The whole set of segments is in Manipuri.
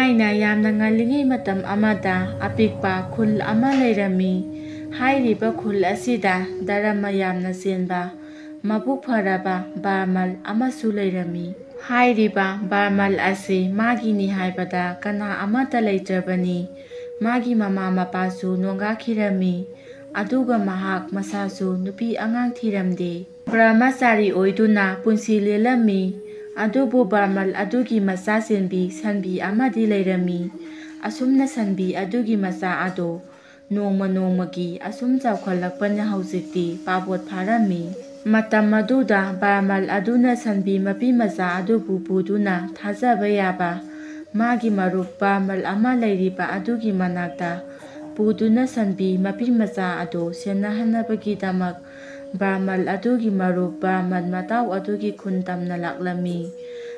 ꯊꯥꯏꯅ ꯌꯥꯝꯅ ꯉꯜꯂꯤꯉꯩ ꯃꯇꯝ ꯑꯃꯗ ꯑꯄꯤꯛꯄ ꯈꯨꯜ ꯑꯃ ꯂꯩꯔꯝꯃꯤ꯫ ꯍꯥꯏꯔꯤꯕ ꯈꯨꯜ ꯑꯁꯤꯗ ꯙꯔꯃ ꯌꯥꯝꯅ ꯆꯦꯟꯕ ꯃꯕꯨꯛ ꯐꯔꯕ ꯕ꯭ꯔꯥꯍꯃꯟ ꯑꯃꯁꯨ ꯂꯩꯔꯝꯃꯤ꯫ ꯍꯥꯏꯔꯤꯕ ꯕ꯭ꯔꯥꯍꯃꯟ ꯑꯁꯤ ꯃꯥꯒꯤꯅꯤ ꯍꯥꯏꯕꯗ ꯀꯅꯥ ꯑꯃꯠꯇ ꯂꯩꯇ꯭ꯔꯕꯅꯤ꯫ ꯃꯥꯒꯤ ꯃꯃꯥ ꯃꯄꯥꯁꯨ ꯅꯣꯡꯒꯥꯈꯤꯔꯝꯃꯤ, ꯑꯗꯨꯒ ꯃꯍꯥꯛ ꯃꯁꯥꯁꯨ ꯅꯨꯄꯤ ꯑꯉꯥꯡ ꯊꯤꯔꯝꯗꯦ꯫ ꯕ꯭ꯔꯍꯃꯆꯥꯔꯤ ꯑꯣꯏꯗꯨꯅ ꯄꯨꯟꯁꯤ ꯂꯦꯜꯂꯝꯃꯤ꯫ ꯑꯗꯨꯕꯨ ꯕ꯭ꯔꯥꯍꯃꯟ ꯑꯗꯨꯒꯤ ꯃꯆꯥ ꯆꯦꯟꯕꯤ ꯁꯟꯕꯤ ꯑꯃꯗꯤ ꯂꯩꯔꯝꯃꯤ꯫ ꯑꯁꯨꯝꯅ ꯁꯟꯕꯤ ꯑꯗꯨꯒꯤ ꯃꯆꯥ ꯑꯗꯣ ꯅꯣꯡꯃ ꯅꯣꯡꯃꯒꯤ ꯑꯁꯨꯝ ꯆꯥꯎꯈꯠꯂꯛꯄꯅ ꯍꯧꯖꯤꯛꯇꯤ ꯄꯥꯕꯣꯠ ꯐꯥꯔꯝꯃꯤ꯫ ꯃꯇꯝ ꯑꯗꯨꯗ ꯕ꯭ꯔꯥꯍꯃꯟ ꯑꯗꯨꯅ ꯁꯟꯕꯤ ꯃꯄꯤ ꯃꯆꯥ ꯑꯗꯨꯕꯨ ꯄꯨꯗꯨꯅ ꯊꯥꯖꯕ ꯌꯥꯕ ꯃꯥꯒꯤ ꯃꯔꯨꯞ ꯕ꯭ꯔꯥꯍꯃꯟ ꯑꯃ ꯂꯩꯔꯤꯕ ꯑꯗꯨꯒꯤ ꯃꯅꯥꯛꯇ ꯄꯨꯗꯨꯅ ꯁꯟꯕꯤ ꯃꯄꯤ ꯃꯆꯥ ꯑꯗꯨ ꯁꯦꯟꯅꯍꯟꯅꯕꯒꯤꯗꯃꯛ ꯕ꯭ꯔꯥꯍꯃꯟ ꯑꯗꯨꯒꯤ ꯃꯔꯨꯞ ꯕ꯭ꯔꯥꯍꯃꯟ ꯃꯇꯥꯎ ꯑꯗꯨꯒꯤ ꯈꯨꯟ ꯇꯝꯅ ꯂꯥꯛꯂꯝꯃꯤ꯫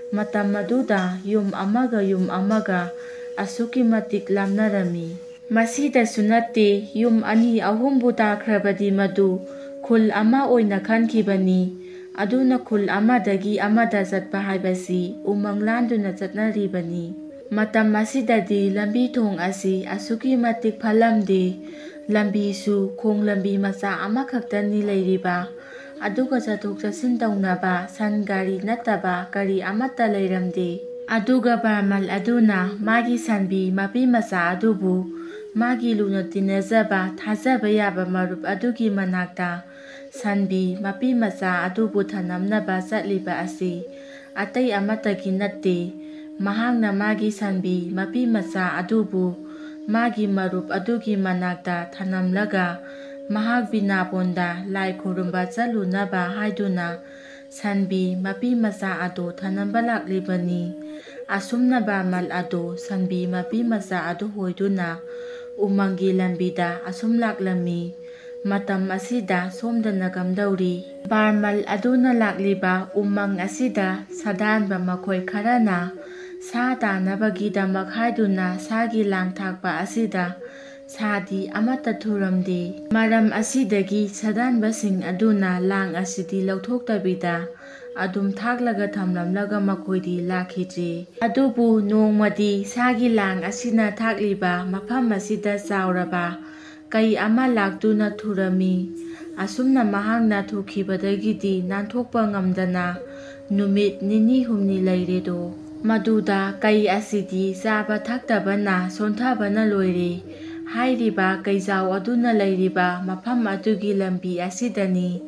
ꯃꯇꯝ ꯑꯗꯨꯗ ꯌꯨꯝ ꯑꯃꯒ ꯌꯨꯝ ꯑꯃꯒ ꯑꯁꯨꯛꯀꯤ ꯃꯇꯤꯛ ꯂꯥꯞꯅꯔꯝꯃꯤ꯫ ꯃꯁꯤꯗꯁꯨ ꯅꯠꯇꯦ, ꯌꯨꯝ ꯑꯅꯤ ꯑꯍꯨꯝꯕꯨ ꯇꯥꯈ꯭ꯔꯕꯗꯤ ꯃꯗꯨ ꯈꯨꯜ ꯑꯃ ꯑꯣꯏꯅ ꯈꯟꯈꯤꯕꯅꯤ꯫ ꯑꯗꯨꯅ ꯈꯨꯜ ꯑꯃꯗꯒꯤ ꯑꯃꯗ ꯆꯠꯄ ꯍꯥꯏꯕꯁꯤ ꯎꯃꯪ ꯂꯥꯟꯗꯨꯅ ꯆꯠꯅꯔꯤꯕꯅꯤ꯫ ꯃꯇꯝ ꯑꯁꯤꯗꯗꯤ ꯂꯝꯕꯤ ꯊꯣꯡ ꯑꯁꯤ ꯑꯁꯨꯛꯀꯤ ꯃꯇꯤꯛ ꯐꯠꯂꯝꯗꯦ꯫ ꯂꯝꯕꯤꯁꯨ ꯈꯣꯡꯂꯝꯕꯤ ꯃꯆꯥ ꯑꯃꯈꯛꯇꯅꯤ ꯂꯩꯔꯤꯕ, ꯑꯗꯨꯒ ꯆꯠꯊꯣꯛ ꯆꯠꯁꯤꯟ ꯇꯧꯅꯕ ꯁꯟ ꯒꯥꯔꯤ ꯅꯠꯇꯕ ꯀꯔꯤ ꯑꯃꯠꯇ ꯂꯩꯔꯝꯗꯦ꯫ ꯑꯗꯨꯒ ꯕ꯭ꯔꯥꯍꯃꯟ ꯑꯗꯨꯅ ꯃꯥꯒꯤ ꯁꯟꯕꯤ ꯃꯄꯤ ꯃꯆꯥ ꯑꯗꯨꯕꯨ ꯃꯥꯒꯤ ꯂꯨꯅ ꯇꯤꯟꯅꯖꯕ ꯊꯥꯖꯕ ꯌꯥꯕ ꯃꯔꯨꯞ ꯑꯗꯨꯒꯤ ꯃꯅꯥꯛꯇ ꯁꯟꯕꯤ ꯃꯄꯤ ꯃꯆꯥ ꯑꯗꯨꯕꯨ ꯊꯅꯝꯅꯕ ꯆꯠꯂꯤꯕ ꯑꯁꯤ ꯑꯇꯩ ꯑꯃꯠꯇꯒꯤ ꯅꯠꯇꯦ꯫ ꯃꯍꯥꯛꯅ ꯃꯥꯒꯤ ꯁꯟꯕꯤ ꯃꯄꯤ ꯃꯆꯥ ꯑꯗꯨꯕꯨ ꯃꯥꯒꯤ ꯃꯔꯨꯞ ꯑꯗꯨꯒꯤ ꯃꯅꯥꯛꯇ ꯊꯅꯝꯂꯒ ꯃꯍꯥꯛ ꯕꯤꯅꯥꯄꯣꯟꯗ ꯂꯥꯏ ꯈꯨꯔꯨꯝꯕ ꯆꯠꯂꯨꯅꯕ ꯍꯥꯏꯗꯨꯅ ꯁꯟꯕꯤ ꯃꯄꯤ ꯃꯆꯥ ꯑꯗꯨ ꯊꯅꯝꯕ ꯂꯥꯛꯂꯤꯕꯅꯤ꯫ ꯑꯁꯨꯝꯅ ꯕ꯭ꯔꯥꯍꯃꯟ ꯑꯗꯨ ꯁꯟꯕꯤ ꯃꯄꯤ ꯃꯆꯥ ꯑꯗꯨ ꯍꯣꯏꯗꯨꯅ ꯎꯃꯪꯒꯤ ꯂꯝꯕꯤꯗ ꯑꯁꯨꯝ ꯂꯥꯛꯂꯝꯃꯤ꯫ ꯃꯇꯝ ꯑꯁꯤꯗ ꯁꯣꯝꯗꯅ ꯀꯝꯗꯧꯔꯤ? ꯕ꯭ꯔꯥꯍꯃꯟ ꯑꯗꯨꯅ ꯂꯥꯛꯂꯤꯕ ꯎꯃꯪ ꯑꯁꯤꯗ ꯁꯥꯗꯥꯟꯕ ꯃꯈꯣꯏ ꯈꯔꯅ ꯁꯥ ꯇꯥꯅꯕꯒꯤꯗꯃꯛ ꯍꯥꯏꯗꯨꯅ ꯁꯥꯒꯤ ꯂꯥꯡ ꯊꯥꯛꯄ ꯑꯁꯤꯗ ꯁꯥꯗꯤ ꯑꯃꯠꯇ ꯊꯨꯔꯝꯗꯦ꯫ ꯃꯔꯝ ꯑꯁꯤꯗꯒꯤ ꯁꯥꯗꯥꯟꯕꯁꯤꯡ ꯑꯗꯨꯅ ꯂꯥꯡ ꯑꯁꯤꯗꯤ ꯂꯧꯊꯣꯛꯇꯕꯤꯗ ꯑꯗꯨꯝ ꯊꯥꯛꯂꯒ ꯊꯝꯂꯝꯂꯒ ꯃꯈꯣꯏꯗꯤ ꯂꯥꯛꯈꯤꯗ꯭ꯔꯦ꯫ ꯑꯗꯨꯕꯨ ꯅꯣꯡꯃꯗꯤ ꯁꯥꯒꯤ ꯂꯥꯡ ꯑꯁꯤꯅ ꯊꯥꯛꯂꯤꯕ ꯃꯐꯝ ꯑꯁꯤꯗ ꯆꯥꯎꯔꯕ ꯀꯩ ꯑꯃ ꯂꯥꯛꯇꯨꯅ ꯊꯨꯔꯝꯃꯤ꯫ ꯑꯁꯨꯝꯅ ꯃꯍꯥꯛꯅ ꯊꯨꯈꯤꯕꯗꯒꯤꯗꯤ ꯅꯥꯟꯊꯣꯛꯄ ꯉꯝꯗꯅ ꯅꯨꯃꯤꯠ ꯅꯤꯅꯤ ꯍꯨꯝꯅꯤ ꯂꯩꯔꯦꯗꯣ꯫ ꯃꯗꯨꯗ ꯀꯩ ꯑꯁꯤꯗꯤ ꯆꯥꯕ ꯊꯛꯇꯕꯅ ꯁꯣꯟꯊꯕꯅ ꯂꯣꯏꯔꯦ꯫ ꯍꯥꯏꯔꯤꯕ ꯀꯩꯖꯥꯎ ꯑꯗꯨꯅ ꯂꯩꯔꯤꯕ ꯃꯐꯝ ꯑꯗꯨꯒꯤ ꯂꯝꯕꯤ ꯑꯁꯤꯗꯅꯤ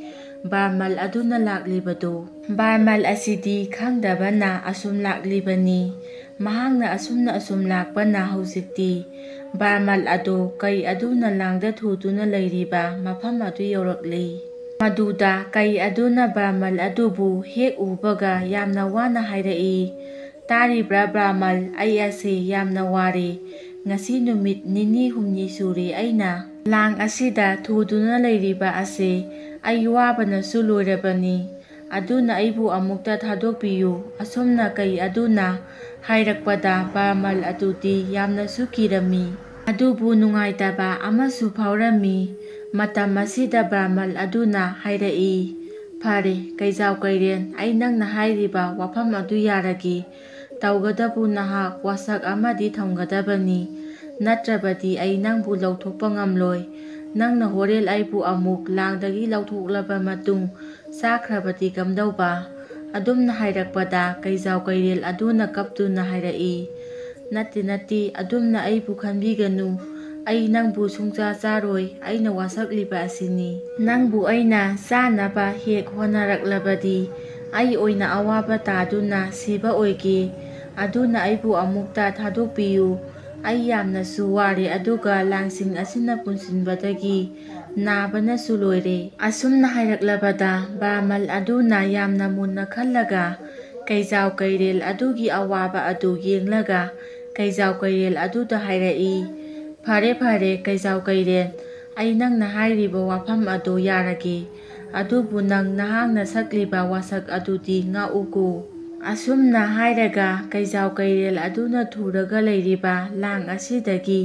ꯕ꯭ꯔꯥꯍꯃꯟ ꯑꯗꯨꯅ ꯂꯥꯛꯂꯤꯕꯗꯣ꯫ ꯕ꯭ꯔꯥꯍꯃꯟ ꯑꯁꯤꯗꯤ ꯈꯪꯗꯕꯅ ꯑꯁꯨꯝ ꯂꯥꯛꯂꯤꯕꯅꯤ꯫ ꯃꯍꯥꯛꯅ ꯑꯁꯨꯝꯅ ꯂꯥꯛꯄꯅ ꯍꯧꯖꯤꯛꯇꯤ ꯕ꯭ꯔꯥꯍꯃꯟ ꯑꯗꯨ ꯀꯩ ꯑꯗꯨꯅ ꯂꯥꯡꯗ ꯊꯨꯗꯨꯅ ꯂꯩꯔꯤꯕ ꯃꯐꯝ ꯑꯗꯨ ꯌꯧꯔꯛꯂꯦ꯫ ꯃꯗꯨꯗ ꯀꯩ ꯑꯗꯨꯅ ꯕ꯭ꯔꯥꯍꯃꯟ ꯑꯗꯨꯕꯨ ꯍꯦꯛ ꯎꯕꯒ ꯌꯥꯝꯅ ꯋꯥꯅ ꯍꯥꯏꯔꯛꯏ, "ꯇꯥꯔꯤꯕ꯭ꯔꯥ ꯕ꯭ꯔꯥꯍꯃꯟ, ꯑꯩ ꯑꯁꯤ ꯌꯥꯝꯅ ꯋꯥꯔꯦ꯫ ꯉꯁꯤ ꯅꯨꯃꯤꯠ ꯅꯤꯅꯤ ꯍꯨꯝꯅꯤ ꯁꯨꯔꯦ ꯑꯩꯅ ꯂꯥꯡ ꯑꯁꯤꯗ ꯊꯨꯗꯨꯅ ꯂꯩꯔꯤꯕ ꯑꯁꯤ꯫ ꯑꯩ ꯋꯥꯕꯅꯁꯨ ꯂꯣꯏꯔꯕꯅꯤ꯫ ꯑꯗꯨꯅ ꯑꯩꯕꯨ ꯑꯃꯨꯛꯇ ꯊꯥꯗꯣꯛꯄꯤꯌꯨ"꯫ ꯑꯁꯨꯝꯅ ꯀꯩ ꯑꯗꯨꯅ ꯍꯥꯏꯔꯛꯄꯗ ꯕ꯭ꯔꯥꯍꯃꯟ ꯑꯗꯨꯗꯤ ꯌꯥꯝꯅꯁꯨ ꯀꯤꯔꯝꯃꯤ, ꯑꯗꯨꯕꯨ ꯅꯨꯡꯉꯥꯏꯇꯕ ꯑꯃꯁꯨ ꯐꯥꯎꯔꯝꯃꯤ꯫ ꯃꯇꯝ ꯑꯁꯤꯗ ꯕ꯭ꯔꯥꯍꯃꯟ ꯑꯗꯨꯅ ꯍꯥꯏꯔꯛꯏ, "ꯐꯔꯦ ꯀꯩꯖꯥꯎ ꯀꯩꯔꯦꯟ, ꯑꯩ ꯅꯪꯅ ꯍꯥꯏꯔꯤꯕ ꯋꯥꯐꯝ ꯑꯗꯨ ꯌꯥꯔꯒꯦ꯫ ꯇꯧꯕꯇꯕꯨ ꯅꯍꯥꯛ ꯋꯥꯁꯛ ꯑꯃꯗꯤ ꯊꯝꯒꯗꯕꯅꯤ, ꯅꯠꯇ꯭ꯔꯕꯗꯤ ꯑꯩ ꯅꯪꯕꯨ ꯂꯧꯊꯣꯛꯄ ꯉꯝꯂꯣꯏ꯫ ꯅꯪꯅ ꯍꯣꯔꯦꯟ ꯑꯩꯕꯨ ꯑꯃꯨꯛ ꯂꯥꯡꯗꯒꯤ ꯂꯧꯊꯣꯛꯂꯕ ꯃꯇꯨꯡ ꯆꯥꯈ꯭ꯔꯕꯗꯤ ꯀꯝꯗꯧꯕ"꯫ ꯑꯗꯨꯝꯅ ꯍꯥꯏꯔꯛꯄꯗ ꯀꯩꯖꯥꯎ ꯀꯩꯔꯦꯜ ꯑꯗꯨꯅ ꯀꯞꯇꯨꯅ ꯍꯥꯏꯔꯛꯏ, "ꯅꯠꯇꯦ ꯅꯠꯇꯦ, ꯑꯗꯨꯝꯅ ꯑꯩꯕꯨ ꯈꯟꯕꯤꯒꯅꯨ꯫ ꯑꯩ ꯅꯪꯕꯨ ꯁꯨꯡꯆꯥ ꯆꯥꯔꯣꯏ꯫ ꯑꯩꯅ ꯋꯥꯁꯛꯂꯤꯕ ꯑꯁꯤꯅꯤ꯫ ꯅꯪꯕꯨ ꯑꯩꯅ ꯆꯥꯅꯕ ꯍꯦꯛ ꯍꯣꯠꯅꯔꯛꯂꯕꯗꯤ ꯑꯩ ꯑꯣꯏꯅ ꯑꯋꯥꯕ ꯇꯥꯗꯨꯅ ꯁꯤꯕ ꯑꯣꯏꯒꯦ꯫ ꯑꯗꯨꯅ ꯑꯩꯕꯨ ꯑꯃꯨꯛꯇ ꯊꯥꯗꯣꯛꯄꯤꯌꯨ꯫ ꯑꯩ ꯌꯥꯝꯅꯁꯨ ꯋꯥꯔꯦ, ꯑꯗꯨꯒ ꯂꯥꯡꯁꯤꯡ ꯑꯁꯤꯅ ꯄꯨꯟꯁꯤꯟꯕꯗꯒꯤ ꯅꯥꯕꯅꯁꯨ ꯂꯣꯏꯔꯦ"꯫ ꯑꯁꯨꯝꯅ ꯍꯥꯏꯔꯛꯂꯕꯗ ꯕ꯭ꯔꯥꯍꯃꯟ ꯑꯗꯨꯅ ꯌꯥꯝꯅ ꯃꯨꯟꯅ ꯈꯜꯂꯒ ꯀꯩꯖꯥꯎ ꯀꯩꯔꯦꯜ ꯑꯗꯨꯒꯤ ꯑꯋꯥꯕ ꯑꯗꯨ ꯌꯦꯡꯂꯒ ꯀꯩꯖꯥꯎ ꯀꯩꯔꯦꯜ ꯑꯗꯨꯗ ꯍꯥꯏꯔꯛꯏ, "ꯐꯔꯦ ꯐꯔꯦ ꯀꯩꯖꯥꯎ ꯀꯩꯔꯦꯟ, ꯑꯩ ꯅꯪꯅ ꯍꯥꯏꯔꯤꯕ ꯋꯥꯐꯝ ꯑꯗꯨ ꯌꯥꯔꯒꯦ꯫ ꯑꯗꯨꯕꯨ ꯅꯍꯥꯛꯅ ꯁꯛꯂꯤꯕ ꯋꯥꯁꯛ ꯑꯗꯨꯗꯤ ꯉꯥꯛꯎꯀꯣ"꯫ ꯑꯁꯨꯝꯅ ꯍꯥꯏꯔꯒ ꯀꯩꯖꯥꯎ ꯀꯩꯔꯦꯜ ꯑꯗꯨꯅ ꯊꯨꯔꯒ ꯂꯩꯔꯤꯕ ꯂꯥꯡ ꯑꯁꯤꯗꯒꯤ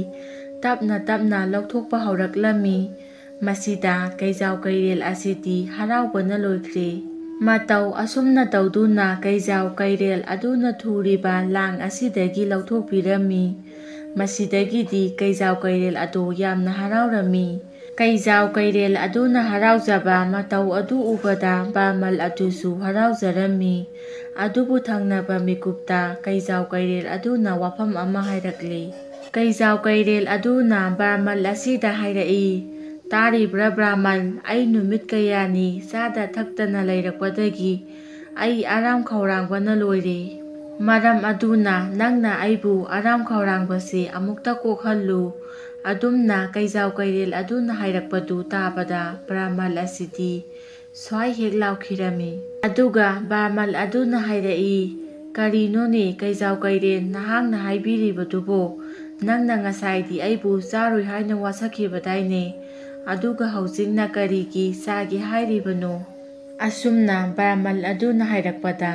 ꯇꯞꯅ ꯇꯞꯅ ꯂꯧꯊꯣꯛꯄ ꯍꯧꯔꯛꯂꯝꯃꯤ꯫ ꯃꯁꯤꯗ ꯀꯩꯖꯥꯎ ꯀꯩꯔꯦꯜ ꯑꯁꯤꯗꯤ ꯍꯔꯥꯎꯕꯅ ꯂꯣꯏꯈ꯭ꯔꯦ꯫ ꯃꯇꯧ ꯑꯁꯨꯝꯅ ꯇꯧꯗꯨꯅ ꯀꯩꯖꯥꯎ ꯀꯩꯔꯦꯜ ꯑꯗꯨꯅ ꯊꯨꯔꯤꯕ ꯂꯥꯡ ꯑꯁꯤꯗꯒꯤ ꯂꯧꯊꯣꯛꯄꯤꯔꯝꯃꯤ꯫ ꯃꯁꯤꯗꯒꯤꯗꯤ ꯀꯩꯖꯥꯎ ꯀꯩꯔꯦꯜ ꯑꯗꯨ ꯌꯥꯝꯅ ꯍꯔꯥꯎꯔꯝꯃꯤ꯫ ꯀꯩꯖꯥꯎ ꯀꯩꯔꯦꯜ ꯑꯗꯨꯅ ꯍꯔꯥꯎꯖꯕ ꯃꯇꯧ ꯑꯗꯨ ꯎꯕꯗ ꯕꯥꯃꯟ ꯑꯗꯨꯁꯨ ꯍꯔꯥꯎꯖꯔꯝꯃꯤ꯫ ꯑꯗꯨꯕꯨ ꯊꯪꯅꯕ ꯃꯤꯀꯨꯞꯇ ꯀꯩꯖꯥꯎ ꯀꯩꯔꯦꯜ ꯑꯗꯨꯅ ꯋꯥꯐꯝ ꯑꯃ ꯍꯥꯏꯔꯛꯂꯤ꯫ ꯀꯩꯖꯥꯎ ꯀꯩꯔꯦꯜ ꯑꯗꯨꯅ ꯕꯥꯃꯟ ꯑꯁꯤꯗ ꯍꯥꯏꯔꯛꯏ, "ꯇꯥꯔꯤꯕ꯭ꯔꯥ ꯕ꯭ꯔꯥꯃꯟ, ꯑꯩ ꯅꯨꯃꯤꯠ ꯀꯌꯥꯅꯤ ꯆꯥꯗ ꯊꯛꯇꯅ ꯂꯩꯔꯛꯄꯗꯒꯤ ꯑꯩ ꯑꯔꯥꯝ ꯈꯧꯔꯥꯡꯕꯅ ꯂꯣꯏꯔꯦ꯫ ꯃꯔꯝ ꯑꯗꯨꯅ ꯅꯪꯅ ꯑꯩꯕꯨ ꯑꯔꯥꯝ ꯈꯧꯔꯥꯡꯕꯁꯤ ꯑꯃꯨꯛꯇ ꯀꯣꯛꯍꯜꯂꯨ"꯫ ꯑꯗꯨꯝꯅ ꯀꯩꯖꯥꯎ ꯀꯩꯔꯦꯜ ꯑꯗꯨꯅ ꯍꯥꯏꯔꯛꯄꯗꯨ ꯇꯥꯕꯗ ꯕ꯭ꯔꯥꯃꯟ ꯑꯁꯤꯗꯤ ꯁ꯭ꯋꯥꯏ ꯍꯦꯛ ꯂꯥꯎꯈꯤꯔꯝꯃꯤ꯫ ꯑꯗꯨꯒ ꯕꯥꯃꯟ ꯑꯗꯨꯅ ꯍꯥꯏꯔꯛꯏ, "ꯀꯔꯤꯅꯣꯅꯦ ꯀꯩꯖꯥꯎ ꯀꯩꯔꯦꯜ, ꯅꯍꯥꯛꯅ ꯍꯥꯏꯕꯤꯔꯤꯕꯗꯨꯕꯣ? ꯅꯪꯅ ꯉꯁꯥꯏꯗꯤ ꯑꯩꯕꯨ ꯆꯥꯔꯣꯏ ꯍꯥꯏꯅ ꯋꯥꯁꯛꯈꯤꯕꯗꯥꯏꯅꯦ, ꯑꯗꯨꯒ ꯍꯧꯖꯤꯛꯅ ꯀꯔꯤꯒꯤ ꯆꯥꯒꯦ ꯍꯥꯏꯔꯤꯕꯅꯣ"꯫ ꯑꯁꯨꯝꯅ ꯕ꯭ꯔꯥꯃꯟ ꯑꯗꯨꯅ ꯍꯥꯏꯔꯛꯄꯗ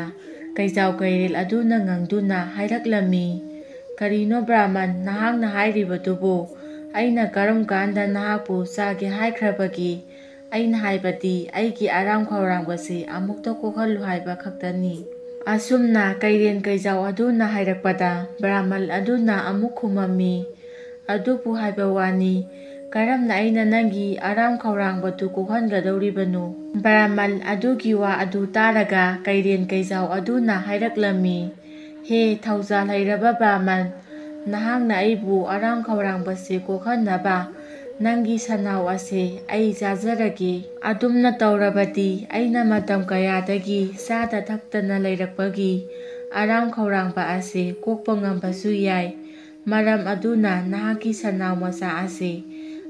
ꯀꯩꯖꯥꯎ ꯀꯩꯔꯦꯜ ꯑꯗꯨꯅ ꯉꯪꯗꯨꯅ ꯍꯥꯏꯔꯛꯂꯝꯃꯤ, "ꯀꯔꯤꯅꯣ ꯕ꯭ꯔꯥꯃꯟ, ꯅꯍꯥꯛꯅ ꯍꯥꯏꯔꯤꯕꯗꯨꯕꯣ? ꯑꯩꯅ ꯀꯔꯝ ꯀꯥꯟꯗ ꯅꯍꯥꯛꯄꯨ ꯆꯥꯒꯦ ꯍꯥꯏꯈ꯭ꯔꯕꯒꯦ? ꯑꯩꯅ ꯍꯥꯏꯕꯗꯤ ꯑꯩꯒꯤ ꯑꯔꯥꯝ ꯈꯧꯔꯥꯡꯕꯁꯤ ꯑꯃꯨꯛꯇ ꯀꯣꯛꯍꯜꯂꯨ ꯍꯥꯏꯕ ꯈꯛꯇꯅꯤ"꯫ ꯑꯁꯨꯝꯅ ꯀꯩꯔꯦꯜ ꯀꯩꯖꯥꯎ ꯑꯗꯨꯅ ꯍꯥꯏꯔꯛꯄꯗ ꯕ꯭ꯔꯥꯃꯟ ꯑꯗꯨꯅ ꯑꯃꯨꯛ ꯈꯨꯝꯃꯝꯃꯤ, "ꯑꯗꯨꯕꯨ ꯍꯥꯏꯕ ꯋꯥꯅꯤ, ꯀꯔꯝꯅ ꯑꯩꯅ ꯅꯪꯒꯤ ꯑꯔꯥꯝ ꯈꯧꯔꯥꯡꯕꯗꯨ ꯀꯣꯛꯍꯟꯒꯗꯧꯔꯤꯕꯅꯣ"꯫ ꯕ꯭ꯔꯥꯃꯟ ꯑꯗꯨꯒꯤ ꯋꯥ ꯑꯗꯨ ꯇꯥꯔꯒ ꯀꯩꯔꯦꯜ ꯀꯩꯖꯥꯎ ꯑꯗꯨꯅ ꯍꯥꯏꯔꯛꯂꯝꯃꯤ, "ꯍꯦ ꯊꯧꯖꯥꯜ ꯍꯩꯔꯕ ꯕ꯭ꯔꯥꯃꯟ, ꯅꯍꯥꯛꯅ ꯑꯩꯕꯨ ꯑꯔꯥꯝ ꯈꯧꯔꯥꯡꯕꯁꯤ ꯀꯣꯛꯍꯟꯅꯕ ꯅꯪꯒꯤ ꯁꯟꯅꯥꯎ ꯑꯁꯤ ꯑꯩ ꯆꯥꯖꯔꯒꯦ꯫ ꯑꯗꯨꯝꯅ ꯇꯧꯔꯕꯗꯤ ꯑꯩꯅ ꯃꯇꯝ ꯀꯌꯥꯗꯒꯤ ꯆꯥꯗ ꯊꯛꯇꯅ ꯂꯩꯔꯛꯄꯒꯤ ꯑꯔꯥꯝ ꯈꯧꯔꯥꯡꯕ ꯑꯁꯤ ꯀꯣꯛꯄ ꯉꯝꯕꯁꯨ ꯌꯥꯏ꯫ ꯃꯔꯝ ꯑꯗꯨꯅ ꯅꯍꯥꯛꯀꯤ ꯁꯟꯅꯥꯎ ꯃꯆꯥ ꯑꯁꯤ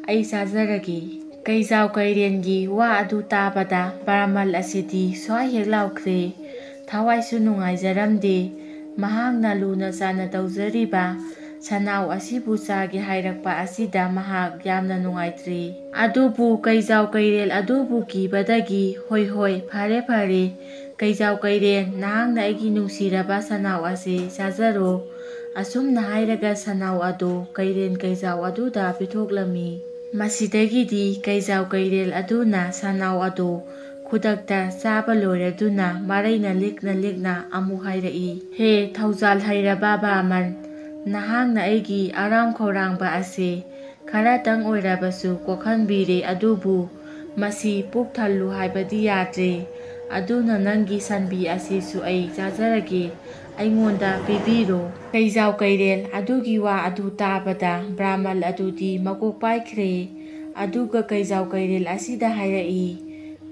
ꯑꯩ ꯆꯥꯖꯔꯒꯦ"꯫ ꯀꯩꯖꯥꯎ ꯀꯩꯔꯦꯜꯒꯤ ꯋꯥ ꯑꯗꯨ ꯇꯥꯕꯗ ꯕ꯭ꯔꯥꯃꯟ ꯑꯁꯤꯗꯤ ꯁ꯭ꯋꯥꯏ ꯍꯦꯛ ꯂꯥꯎꯈ꯭ꯔꯦ꯫ ꯊꯋꯥꯏꯁꯨ ꯅꯨꯡꯉꯥꯏꯖꯔꯝꯗꯦ꯫ ꯃꯍꯥꯛꯅ ꯂꯨꯅ ꯆꯥꯟꯅ ꯇꯧꯖꯔꯤꯕ ꯁꯟꯅꯥꯎ ꯑꯁꯤꯕꯨ ꯆꯥꯒꯦ ꯍꯥꯏꯔꯛꯄ ꯑꯁꯤꯗ ꯃꯍꯥꯛ ꯌꯥꯝꯅ ꯅꯨꯡꯉꯥꯏꯇ꯭ꯔꯦ꯫ ꯑꯗꯨꯕꯨ ꯀꯩꯖꯥꯎ ꯀꯩꯔꯦꯜ ꯑꯗꯨꯕꯨ ꯀꯤꯕꯗꯒꯤ, "ꯍꯣꯏ ꯍꯣꯏ, ꯐꯔꯦ ꯐꯔꯦ ꯀꯩꯖꯥꯎ ꯀꯩꯔꯦꯜ, ꯅꯍꯥꯛꯅ ꯑꯩꯒꯤ ꯅꯨꯡꯁꯤꯔꯕ ꯁꯟꯅꯥꯎ ꯑꯁꯤ ꯆꯥꯖꯔꯣ"꯫ ꯑꯁꯨꯝꯅ ꯍꯥꯏꯔꯒ ꯁꯟꯅꯥꯎ ꯑꯗꯨ ꯀꯩꯔꯦꯜ ꯀꯩꯖꯥꯎ ꯑꯗꯨꯗ ꯄꯤꯊꯣꯛꯂꯝꯃꯤ꯫ ꯃꯁꯤꯗꯒꯤꯗꯤ ꯀꯩꯖꯥꯎ ꯀꯩꯔꯦꯜ ꯑꯗꯨꯅ ꯁꯟꯅꯥꯎ ꯑꯗꯨ ꯈꯨꯗꯛꯇ ꯆꯥꯕ ꯂꯣꯏꯔꯗꯨꯅ ꯃꯔꯩꯅ ꯂꯤꯛꯅ ꯂꯤꯛꯅ ꯑꯃꯨꯛ ꯍꯥꯏꯔꯛꯏ, "ꯍꯦ ꯊꯧꯖꯥꯜ ꯍꯩꯔꯕ ꯕꯥꯃꯟ, ꯅꯍꯥꯛꯅ ꯑꯩꯒꯤ ꯑꯔꯥꯝ ꯈꯧꯔꯥꯡꯕ ꯑꯁꯤ ꯈꯔꯇꯪ ꯑꯣꯏꯔꯕꯁꯨ ꯀꯣꯛꯍꯟꯕꯤꯔꯦ, ꯑꯗꯨꯕꯨ ꯃꯁꯤ ꯄꯨꯛ ꯊꯜꯂꯨ ꯍꯥꯏꯕꯗꯤ ꯌꯥꯗ꯭ꯔꯦ꯫ ꯑꯗꯨꯅ ꯅꯪꯒꯤ ꯁꯟꯕꯤ ꯑꯁꯤꯁꯨ ꯑꯩ ꯆꯥꯖꯔꯒꯦ, ꯑꯩꯉꯣꯟꯗ ꯄꯤꯕꯤꯔꯣ"꯫ ꯀꯩꯖꯥꯎ ꯀꯩꯔꯦꯜ ꯑꯗꯨꯒꯤ ꯋꯥ ꯑꯗꯨ ꯇꯥꯕꯗ ꯕ꯭ꯔꯥꯃꯟ ꯑꯗꯨꯗꯤ ꯃꯀꯣꯛ ಪಾಯ್ꯈ꯭ꯔꯦ꯫ ꯑꯗꯨꯒ ꯀꯩꯖꯥꯎ ꯀꯩꯔꯦꯜ ꯑꯁꯤꯗ ꯍꯥꯏꯔꯛꯏ,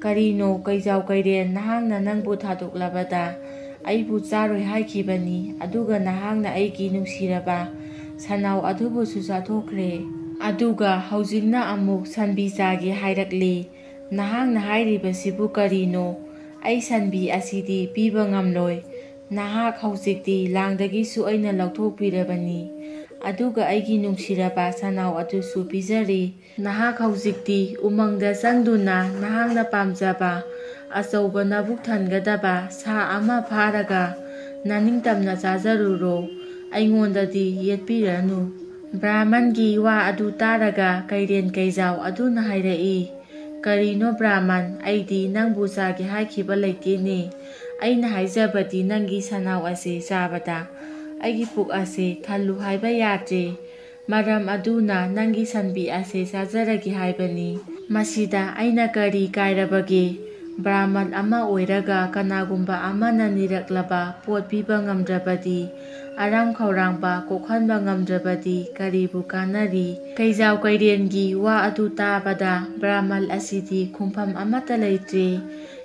"ꯀꯔꯤꯅꯣ ꯀꯩꯖꯥꯎ ꯀꯩꯔꯦꯜ, ꯅꯍꯥꯛꯅ ꯅꯪꯕꯨ ꯊꯥꯗꯣꯛꯂꯕꯗ ꯑꯩꯕꯨ ꯆꯥꯔꯣꯏ ꯍꯥꯏꯈꯤꯕꯅꯤ, ꯑꯗꯨꯒ ꯅꯍꯥꯛꯅ ꯑꯩꯒꯤ ꯅꯨꯡꯁꯤꯔꯕ ꯁꯟꯅꯥꯎ ꯑꯗꯨꯕꯨꯁꯨ ꯆꯥꯊꯣꯛꯈ꯭ꯔꯦ, ꯑꯗꯨꯒ ꯍꯧꯖꯤꯛꯅ ꯑꯃꯨꯛ ꯁꯟꯕꯤ ꯆꯥꯒꯦ ꯍꯥꯏꯔꯛꯂꯤ꯫ ꯅꯍꯥꯛꯅ ꯍꯥꯏꯔꯤꯕꯁꯤꯕꯨ ꯀꯔꯤꯅꯣ? ꯑꯩ ꯁꯟꯕꯤ ꯑꯁꯤꯗꯤ ꯄꯤꯕ ꯉꯝꯂꯣꯏ꯫ ꯅꯍꯥꯛ ꯍꯧꯖꯤꯛꯇꯤ ꯂꯥꯡꯗꯒꯤꯁꯨ ꯑꯩꯅ ꯂꯧꯊꯣꯛꯄꯤꯔꯕꯅꯤ, ꯑꯗꯨꯒ ꯑꯩꯒꯤ ꯅꯨꯡꯁꯤꯔꯕ ꯁꯟꯅꯥꯎ ꯑꯗꯨꯁꯨ ꯄꯤꯖꯔꯦ꯫ ꯅꯍꯥꯛ ꯍꯧꯖꯤꯛꯇꯤ ꯎꯃꯪꯗ ꯆꯪꯗꯨꯅ ꯅꯍꯥꯛꯅ ꯄꯥꯝꯖꯕ ꯑꯆꯧꯕ ꯅꯕꯨꯛ ꯊꯟꯒꯗꯕ ꯁꯥ ꯑꯃ ꯐꯥꯔꯒ ꯅꯅꯤꯡꯇꯝꯅ ꯆꯥꯖꯔꯨꯔꯣ, ꯑꯩꯉꯣꯟꯗꯗꯤ ꯌꯦꯠꯄꯤꯔꯅꯨ"꯫ ꯕ꯭ꯔꯥꯃꯟꯒꯤ ꯋꯥ ꯑꯗꯨ ꯇꯥꯔꯒ ꯀꯩꯔꯦꯜ ꯀꯩꯖꯥꯎ ꯑꯗꯨꯅ ꯍꯥꯏꯔꯛꯏ, "ꯀꯔꯤꯅꯣ ꯕ꯭ꯔꯥꯃꯟ, ꯑꯩꯗꯤ ꯅꯪꯕꯨ ꯆꯥꯒꯦ ꯍꯥꯏꯈꯤꯕ ꯂꯩꯇꯦꯅꯦ꯫ ꯑꯩꯅ ꯍꯥꯏꯖꯕꯗꯤ ꯅꯪꯒꯤ ꯁꯟꯅꯥꯎ ꯑꯁꯤ ꯆꯥꯕꯗ ꯑꯩꯒꯤ ꯄꯨꯛ ꯑꯁꯤ ꯊꯜꯂꯨ ꯍꯥꯏꯕ ꯌꯥꯗ꯭ꯔꯦ꯫ ꯃꯔꯝ ꯑꯗꯨꯅ ꯅꯪꯒꯤ ꯁꯟꯕꯤ ꯑꯁꯤ ꯆꯥꯖꯔꯒꯦ ꯍꯥꯏꯕꯅꯤ꯫ ꯃꯁꯤꯗ ꯑꯩꯅ ꯀꯔꯤ ꯀꯥꯏꯔꯕꯒꯦ? ꯕ꯭ꯔꯥꯃꯟ ꯑꯃ ꯑꯣꯏꯔꯒ ꯀꯅꯥꯒꯨꯝꯕ ꯑꯃꯅ ꯅꯤꯔꯛꯂꯕ ꯄꯣꯠ ꯄꯤꯕ ꯉꯝꯗ꯭ꯔꯕꯗꯤ, ꯑꯔꯥꯝ ꯈꯧꯔꯥꯡꯕ ꯀꯣꯛꯍꯟꯕ ꯉꯝꯗ꯭ꯔꯕꯗꯤ ꯀꯔꯤꯕꯨ ꯀꯥꯟꯅꯔꯤ"꯫ ꯀꯩꯖꯥꯎ ꯀꯩꯔꯦꯜꯒꯤ ꯋꯥ ꯑꯗꯨ ꯇꯥꯕꯗ ꯕ꯭ꯔꯥꯃꯟ ꯑꯁꯤꯗꯤ ꯈꯨꯝꯐꯝ ꯑꯃꯠꯇ ꯂꯩꯇ꯭ꯔꯦ꯫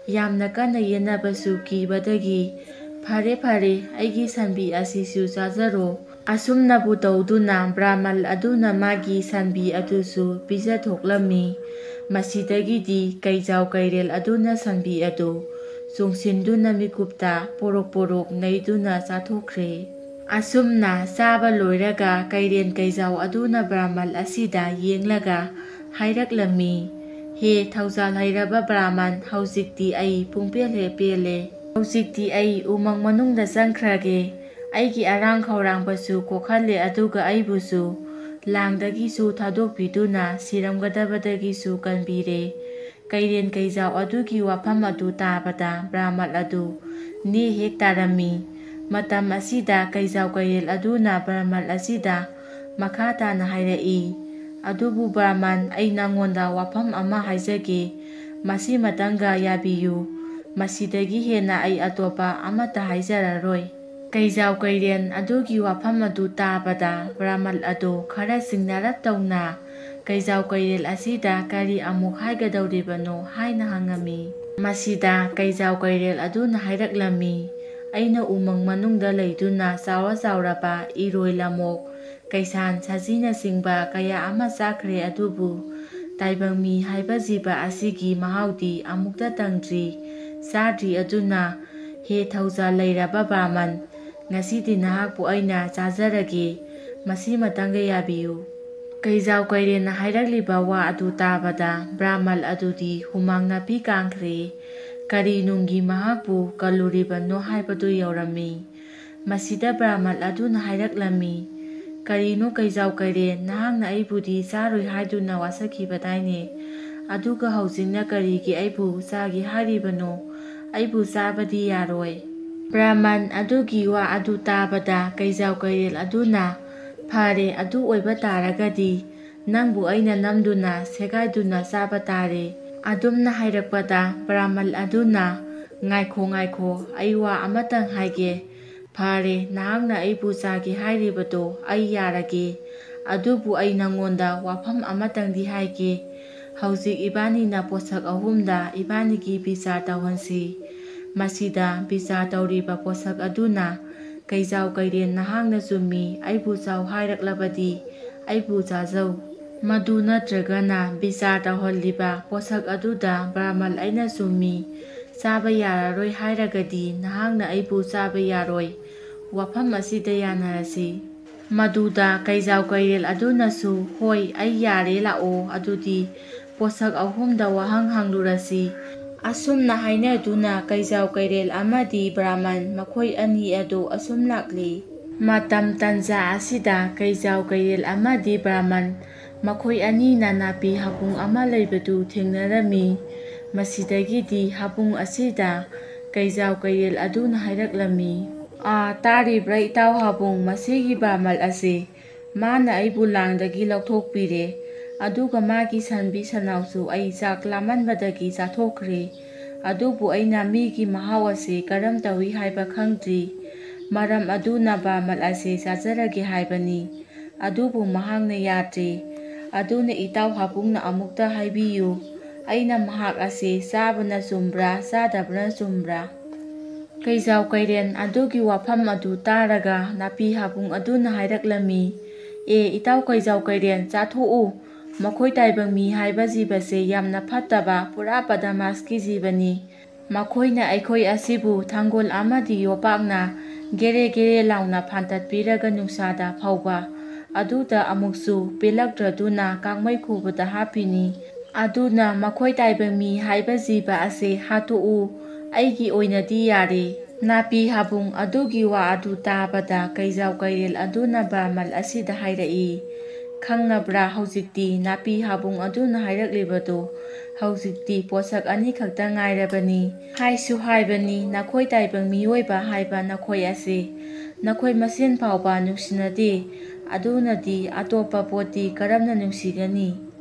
ꯌꯥꯝꯅ ꯀꯟꯅ ꯌꯦꯠꯅꯕꯁꯨ ꯀꯤꯕꯗꯒꯤ, "ꯐꯔꯦ ꯐꯔꯦ, ꯑꯩꯒꯤ ꯁꯟꯕꯤ ꯑꯁꯤꯁꯨ ꯆꯥꯖꯔꯣ"꯫ ꯑꯁꯨꯝꯅꯕꯨ ꯇꯧꯗꯨꯅ ꯕ꯭ꯔꯥꯃꯟ ꯑꯗꯨꯅ ꯃꯥꯒꯤ ꯁꯟꯕꯤ ꯑꯗꯨꯁꯨ ꯄꯤꯖꯊꯣꯛꯂꯝꯃꯤ꯫ ꯃꯁꯤꯗꯒꯤꯗꯤ ꯀꯩꯖꯥꯎ ꯀꯩꯔꯦꯜ ꯑꯗꯨꯅ ꯁꯟꯕꯤ ꯑꯗꯨ ꯆꯨꯡꯁꯤꯟꯗꯨꯅ ꯃꯤꯀꯨꯞꯇ ꯄꯣꯔꯣꯛ ꯄꯣꯔꯣꯛ ꯅꯩꯗꯨꯅ ꯆꯥꯊꯣꯛꯈ꯭ꯔꯦ꯫ ꯑꯁꯨꯝꯅ ꯆꯥꯕ ꯂꯣꯏꯔꯒ ꯀꯩꯔꯦꯜ ꯀꯩꯖꯥꯎ ꯑꯗꯨꯅ ꯕ꯭ꯔꯥꯃꯟ ꯑꯁꯤꯗ ꯌꯦꯡꯂꯒ ꯍꯥꯏꯔꯛꯂꯝꯃꯤ, "ꯍꯦ ꯊꯧꯖꯥꯜ ꯍꯩꯔꯕ ꯕ꯭ꯔꯥꯃꯟ, ꯍꯧꯖꯤꯛꯇꯤ ꯑꯩ ꯄꯨꯡꯄꯦꯜ ꯍꯦꯛ ꯄꯦꯜꯂꯦ꯫ ꯍꯧꯖꯤꯛꯇꯤ ꯑꯩ ꯎꯃꯪ ꯃꯅꯨꯡꯗ ꯆꯪꯈ꯭ꯔꯒꯦ꯫ ꯑꯩꯒꯤ ꯑꯔꯥꯝ ꯈꯧꯔꯥꯡꯕꯁꯨ ꯀꯣꯛꯍꯜꯂꯦ, ꯑꯗꯨꯒ ꯑꯩꯕꯨꯁꯨ ꯂꯥꯡꯗꯒꯤꯁꯨ ꯊꯥꯗꯣꯛꯄꯤꯗꯨꯅ ꯁꯤꯔꯝꯒꯗꯕꯗꯒꯤꯁꯨ ꯀꯟꯕꯤꯔꯦ꯫ ꯀꯩꯔꯦꯟ ꯀꯩꯖꯥꯎ ꯑꯗꯨꯒꯤ ꯋꯥꯐꯝ ꯑꯗꯨ ꯇꯥꯕꯗ ꯕ꯭ꯔꯥꯍꯃꯟ ꯑꯗꯨ ꯅꯦ ꯍꯦꯛ ꯇꯥꯔꯝꯃꯤ꯫ ꯃꯇꯝ ꯑꯁꯤꯗ ꯀꯩꯖꯥꯎ ꯀꯩꯔꯦꯜ ꯑꯗꯨꯅ ꯕ꯭ꯔꯥꯍꯃꯟ ꯑꯁꯤꯗ ꯃꯈꯥ ꯇꯥꯅ ꯍꯥꯏꯔꯛꯏ, "ꯑꯗꯨꯕꯨ ꯕ꯭ꯔꯥꯍꯃꯟ, ꯑꯩ ꯅꯉꯣꯟꯗ ꯋꯥꯐꯝ ꯑꯃ ꯍꯥꯏꯖꯒꯦ, ꯃꯁꯤꯃꯇꯪꯒ ꯌꯥꯕꯤꯌꯨ꯫ ꯃꯁꯤꯗꯒꯤ ꯍꯦꯟꯅ ꯑꯩ ꯑꯇꯣꯞꯄ ꯑꯃꯠꯇ ꯍꯥꯏꯖꯔꯔꯣꯏ"꯫ ꯀꯩꯖꯥꯎ ꯀꯩꯔꯦꯟ ꯑꯗꯨꯒꯤ ꯋꯥꯐꯝ ꯑꯗꯨ ꯇꯥꯕꯗ ꯕ꯭ꯔꯥꯍꯃꯟ ꯑꯗꯨ ꯈꯔ ꯆꯤꯡꯅꯔꯞ ꯇꯧꯅ ꯀꯩꯖꯥꯎ ꯀꯩꯔꯦꯜ ꯑꯁꯤꯗ ꯀꯔꯤ ꯑꯃꯨꯛ ꯍꯥꯏꯒꯗꯧꯔꯤꯕꯅꯣ ꯍꯥꯏꯅ ꯍꯪꯉꯝꯃꯤ꯫ ꯃꯁꯤꯗ ꯀꯩꯖꯥꯎ ꯀꯩꯔꯦꯜ ꯑꯗꯨꯅ ꯍꯥꯏꯔꯛꯂꯝꯃꯤ, "ꯑꯩꯅ ꯎꯃꯪ ꯃꯅꯨꯡꯗ ꯂꯩꯗꯨꯅ ꯆꯥꯎꯔ ꯆꯥꯎꯔꯕ ꯏꯔꯣꯏ ꯂꯝꯑꯣꯛ, ꯀꯩꯁꯥꯟ, ꯁꯖꯤꯅꯆꯤꯡꯕ ꯀꯌꯥ ꯑꯃ ꯆꯥꯈ꯭ꯔꯦ, ꯑꯗꯨꯕꯨ ꯇꯥꯏꯕꯪ ꯃꯤ ꯍꯥꯏꯕ ꯖꯤꯕ ꯑꯁꯤꯒꯤ ꯃꯍꯥꯎꯗꯤ ꯑꯃꯨꯛꯇ ꯇꯪꯗ꯭ꯔꯤ, ꯆꯥꯗ꯭ꯔꯤ꯫ ꯑꯗꯨꯅ ꯍꯦ ꯊꯧꯖꯥꯜ ꯂꯩꯔꯕ ꯕ꯭ꯔꯥꯍꯃꯟ, ꯉꯁꯤꯗꯤ ꯅꯍꯥꯛꯄꯨ ꯑꯩꯅ ꯆꯥꯖꯔꯒꯦ, ꯃꯁꯤꯃꯇꯪꯒ ꯌꯥꯕꯤꯌꯨ"꯫ ꯀꯩꯖꯥꯎ ꯀꯩꯔꯦꯟꯅ ꯍꯥꯏꯔꯛꯂꯤꯕ ꯋꯥ ꯑꯗꯨ ꯇꯥꯕꯗ ꯕ꯭ꯔꯥꯍꯃꯟ ꯑꯗꯨꯗꯤ ꯍꯨꯃꯥꯡ ꯅꯥꯄꯤ ꯀꯥꯡꯈ꯭ꯔꯦ꯫ ꯀꯔꯤ ꯅꯨꯡꯒꯤ ꯃꯍꯥꯛꯄꯨ ꯀꯜꯂꯨꯔꯤꯕꯅꯣ ꯍꯥꯏꯕꯗꯨ ꯌꯧꯔꯝꯃꯤ꯫ ꯃꯁꯤꯗ ꯕ꯭ꯔꯥꯍꯃꯟ ꯑꯗꯨꯅ ꯍꯥꯏꯔꯛꯂꯝꯃꯤ, "ꯀꯔꯤꯅꯣ ꯀꯩꯖꯥꯎ ꯀꯩꯔꯦꯟ, ꯅꯍꯥꯛꯅ ꯑꯩꯕꯨꯗꯤ ꯆꯥꯔꯣꯏ ꯍꯥꯏꯗꯨꯅ ꯋꯥꯁꯛꯈꯤꯕꯗꯥꯏꯅꯦ? ꯑꯗꯨꯒ ꯍꯧꯖꯤꯛꯅ ꯀꯔꯤꯒꯤ ꯑꯩꯕꯨ ꯆꯥꯒꯦ ꯍꯥꯏꯔꯤꯕꯅꯣ? ꯑꯩꯕꯨ ꯆꯥꯕꯗꯤ ꯌꯥꯔꯣꯏ"꯫ ꯕ꯭ꯔꯥꯍꯃꯟ ꯑꯗꯨꯒꯤ ꯋꯥ ꯑꯗꯨ ꯇꯥꯕꯗ ꯀꯩꯖꯥꯎ ꯀꯩꯔꯦꯜ ꯑꯗꯨꯅ, "ꯐꯔꯦ, ꯑꯗꯨ ꯑꯣꯏꯕ ꯇꯥꯔꯒꯗꯤ ꯅꯪꯕꯨ ꯑꯩꯅ ꯅꯝꯗꯨꯅ ꯁꯦꯒꯥꯏꯗꯨꯅ ꯆꯥꯕ ꯇꯥꯔꯦ"꯫ ꯑꯗꯨꯝꯅ ꯍꯥꯏꯔꯛꯄꯗ ꯕ꯭ꯔꯥꯍꯃꯟ ꯑꯗꯨꯅ, "ꯉꯥꯏꯈꯣ ꯉꯥꯏꯈꯣ, ꯑꯩ ꯋꯥ ꯑꯃꯇꯪ ꯍꯥꯏꯒꯦ꯫ ꯐꯔꯦ, ꯅꯍꯥꯛꯅ ꯑꯩꯕꯨ ꯆꯥꯒꯦ ꯍꯥꯏꯔꯤꯕꯗꯣ ꯑꯩ ꯌꯥꯔꯒꯦ, ꯑꯗꯨꯕꯨ ꯑꯩ ꯅꯉꯣꯟꯗ ꯋꯥꯐꯝ ꯑꯃꯇꯪꯗꯤ ꯍꯥꯏꯒꯦ꯫ ꯍꯧꯖꯤꯛ ꯏꯕꯥꯅꯤꯅ ꯄꯣꯠꯁꯛ ꯑꯍꯨꯝꯗ ꯏꯕꯥꯅꯤꯒꯤ ꯕꯤꯆꯥꯔ ꯇꯧꯍꯟꯁꯤ꯫ ꯃꯁꯤꯗ ꯕꯤꯆꯥꯔ ꯇꯧꯔꯤꯕ ꯄꯣꯠꯁꯛ ꯑꯗꯨꯅ, ꯀꯩꯖꯥꯎ ꯀꯩꯔꯦꯟ, ꯅꯍꯥꯛꯅ ꯆꯨꯝꯃꯤ, ꯑꯩꯕꯨ ꯆꯥꯎ ꯍꯥꯏꯔꯛꯂꯕꯗꯤ ꯑꯩꯕꯨ ꯆꯥꯖꯧ꯫ ꯃꯗꯨ ꯅꯠꯇ꯭ꯔꯒꯅ ꯕꯤꯆꯥꯔ ꯇꯧꯍꯜꯂꯤꯕ ꯄꯣꯠꯁꯛ ꯑꯗꯨꯗ ꯕ꯭ꯔꯥꯍꯃꯟ ꯑꯩꯅ ꯆꯨꯝꯃꯤ, ꯆꯥꯕ ꯌꯥꯔꯔꯣꯏ ꯍꯥꯏꯔꯒꯗꯤ ꯅꯍꯥꯛꯅ ꯑꯩꯕꯨ ꯆꯥꯕ ꯌꯥꯔꯣꯏ꯫ ꯋꯥꯐꯝ ꯑꯁꯤꯗ ꯌꯥꯅꯔꯁꯤ"꯫ ꯃꯗꯨꯗ ꯀꯩꯖꯥꯎ ꯀꯩꯔꯦꯜ ꯑꯗꯨꯅꯁꯨ, "ꯍꯣꯏ, ꯑꯩ ꯌꯥꯔꯦ, ꯂꯥꯛꯑꯣ, ꯑꯗꯨꯗꯤ ꯄꯣꯠꯁꯛ ꯑꯍꯨꯝꯗ ꯋꯥꯍꯪ ꯍꯪꯂꯨꯔꯁꯤ"꯫ ꯑꯁꯨꯝꯅ ꯍꯥꯏꯅꯗꯨꯅ ꯀꯩꯖꯥꯎ ꯀꯩꯔꯦꯜ ꯑꯃꯗꯤ ꯕ꯭ꯔꯥꯍꯃꯟ ꯃꯈꯣꯏ ꯑꯅꯤ ꯑꯗꯨ ꯑꯁꯨꯝ ꯂꯥꯛꯂꯤ꯫ ꯃꯇꯝ ꯇꯥꯟꯖꯥ ꯑꯁꯤꯗ ꯀꯩꯖꯥꯎ ꯀꯩꯔꯦꯜ ꯑꯃꯗꯤ ꯕ꯭ꯔꯥꯍꯃꯟ ꯃꯈꯣꯏ ꯑꯅꯤꯅ ꯅꯥꯄꯤ ꯍꯥꯄꯨꯡ ꯑꯃ ꯂꯩꯕꯗꯨ ꯊꯦꯡꯅꯔꯝꯃꯤ꯫ ꯃꯁꯤꯗꯒꯤꯗꯤ ꯍꯥꯄꯨꯡ ꯑꯁꯤꯗ ꯀꯩꯖꯥꯎ ꯀꯩꯔꯦꯜ ꯑꯗꯨꯅ ꯍꯥꯏꯔꯛꯂꯝꯃꯤ, "ꯇꯥꯔꯤꯕ꯭ꯔꯥ ꯏꯇꯥꯎ ꯍꯥꯄꯨꯡ, ꯃꯁꯤꯒꯤ ꯕ꯭ꯔꯥꯍꯃꯟ ꯑꯁꯤ, ꯃꯥꯅ ꯑꯩꯕꯨ ꯂꯥꯡꯗꯒꯤ ꯂꯧꯊꯣꯛꯄꯤꯔꯦ, ꯑꯗꯨꯒ ꯃꯥꯒꯤ ꯁꯟꯕꯤ ꯁꯟꯅꯥꯎꯁꯨ ꯑꯩ ꯆꯥꯛ ꯂꯥꯝꯃꯟꯕꯗꯒꯤ ꯆꯥꯊꯣꯛꯈ꯭ꯔꯦ꯫ ꯑꯗꯨꯕꯨ ꯑꯩꯅ ꯃꯤꯒꯤ ꯃꯍꯥꯎ ꯑꯁꯤ ꯀꯔꯝ ꯇꯧꯏ ꯍꯥꯏꯕ ꯈꯪꯗ꯭ꯔꯤ꯫ ꯃꯔꯝ ꯑꯗꯨꯅ ꯕ꯭ꯔꯥꯍꯃꯟ ꯑꯁꯤ ꯆꯥꯖꯔꯒꯦ ꯍꯥꯏꯕꯅꯤ, ꯑꯗꯨꯕꯨ ꯃꯍꯥꯛꯅ ꯌꯥꯗ꯭ꯔꯦ꯫ ꯑꯗꯨꯅ ꯏꯇꯥꯎ ꯍꯥꯄꯨꯡꯅ ꯑꯃꯨꯛꯇ ꯍꯥꯏꯕꯤꯌꯨ, ꯑꯩꯅ ꯃꯍꯥꯛ ꯑꯁꯤ ꯆꯥꯕꯅ ꯆꯨꯝꯕ꯭ꯔꯥ, ꯆꯥꯗꯕꯅ ꯆꯨꯝꯕ꯭ꯔꯥ"꯫ ꯀꯩꯖꯥꯎ ꯀꯩꯔꯦꯟ ꯑꯗꯨꯒꯤ ꯋꯥꯐꯝ ꯑꯗꯨ ꯇꯥꯔꯒ ꯅꯥꯄꯤ ꯍꯥꯄꯨꯡ ꯑꯗꯨꯅ ꯍꯥꯏꯔꯛꯂꯝꯃꯤ, "ꯏꯇꯥꯎ ꯀꯩꯖꯥꯎ ꯀꯩꯔꯦꯟ, ꯆꯥꯊꯣꯛꯎ꯫ ꯃꯈꯣꯏ ꯇꯥꯏꯕꯪ ꯃꯤ ꯍꯥꯏꯕ ꯖꯤꯕꯁꯦ ꯌꯥꯝꯅ ꯐꯠꯇꯕ, ꯄꯨꯔꯥ ꯕꯗꯃꯥꯁꯀꯤ ꯖꯤꯕꯅꯤ꯫ ꯃꯈꯣꯏꯅ ꯑꯩꯈꯣꯏ ꯑꯁꯤꯕꯨ ꯊꯥꯡꯒꯣꯜ ꯑꯃꯗꯤ ꯌꯣꯄꯥꯛꯅ ꯒꯦꯔꯦ ꯒꯦꯔꯦ ꯂꯥꯎꯅ ꯐꯥꯟꯇꯠꯄꯤꯔꯒ ꯅꯨꯡꯁꯥꯗ ꯐꯧꯕ, ꯑꯗꯨꯗ ꯑꯃꯨꯛꯁꯨ ꯄꯦꯜꯂꯛꯇ꯭ꯔꯗꯨꯅ ꯀꯥꯡꯃꯩ ꯈꯨꯕꯗ ꯍꯥꯞꯄꯤꯅꯤ꯫ ꯑꯗꯨꯅ ꯃꯈꯣꯏ ꯇꯥꯏꯕꯪ ꯃꯤ ꯍꯥꯏꯕ ꯖꯤꯕ ꯑꯁꯤ ꯍꯥꯠꯇꯣꯛꯎ, ꯑꯩꯒꯤ ꯑꯣꯏꯅꯗꯤ ꯌꯥꯔꯦ"꯫ ꯅꯥꯄꯤ ꯍꯥꯄꯨꯡ ꯑꯗꯨꯒꯤ ꯋꯥ ꯑꯗꯨ ꯇꯥꯕꯗ ꯀꯩꯖꯥꯎ ꯀꯩꯔꯦꯜ ꯑꯗꯨꯅ ꯕ꯭ꯔꯥꯍꯃꯟ ꯑꯁꯤꯗ ꯍꯥꯏꯔꯛꯏ, "ꯈꯪꯉꯕ꯭ꯔꯥ, ꯍꯧꯖꯤꯛꯇꯤ ꯅꯥꯄꯤ ꯍꯥꯄꯨꯡ ꯑꯗꯨꯅ ꯍꯥꯏꯔꯛꯂꯤꯕꯗꯣ, ꯍꯧꯖꯤꯛꯇꯤ ꯄꯣꯠꯁꯛ ꯑꯅꯤꯈꯛꯇ ꯉꯥꯏꯔꯕꯅꯤ꯫ ꯍꯥꯏꯁꯨ ꯍꯥꯏꯕꯅꯤ, ꯅꯈꯣꯏ ꯇꯥꯏꯕꯪ ꯃꯤꯑꯣꯏꯕ ꯍꯥꯏꯕ ꯅꯈꯣꯏ ꯑꯁꯤ, ꯅꯈꯣꯏ ꯃꯁꯦꯟ ꯐꯥꯎꯕ ꯅꯨꯡꯁꯤꯅꯗꯦ, ꯑꯗꯨꯅꯗꯤ ꯑꯇꯣꯞꯄ ꯄꯣꯠꯇꯤ ꯀꯔꯝꯅ ꯅꯨꯡꯁꯤꯒꯅꯤ"꯫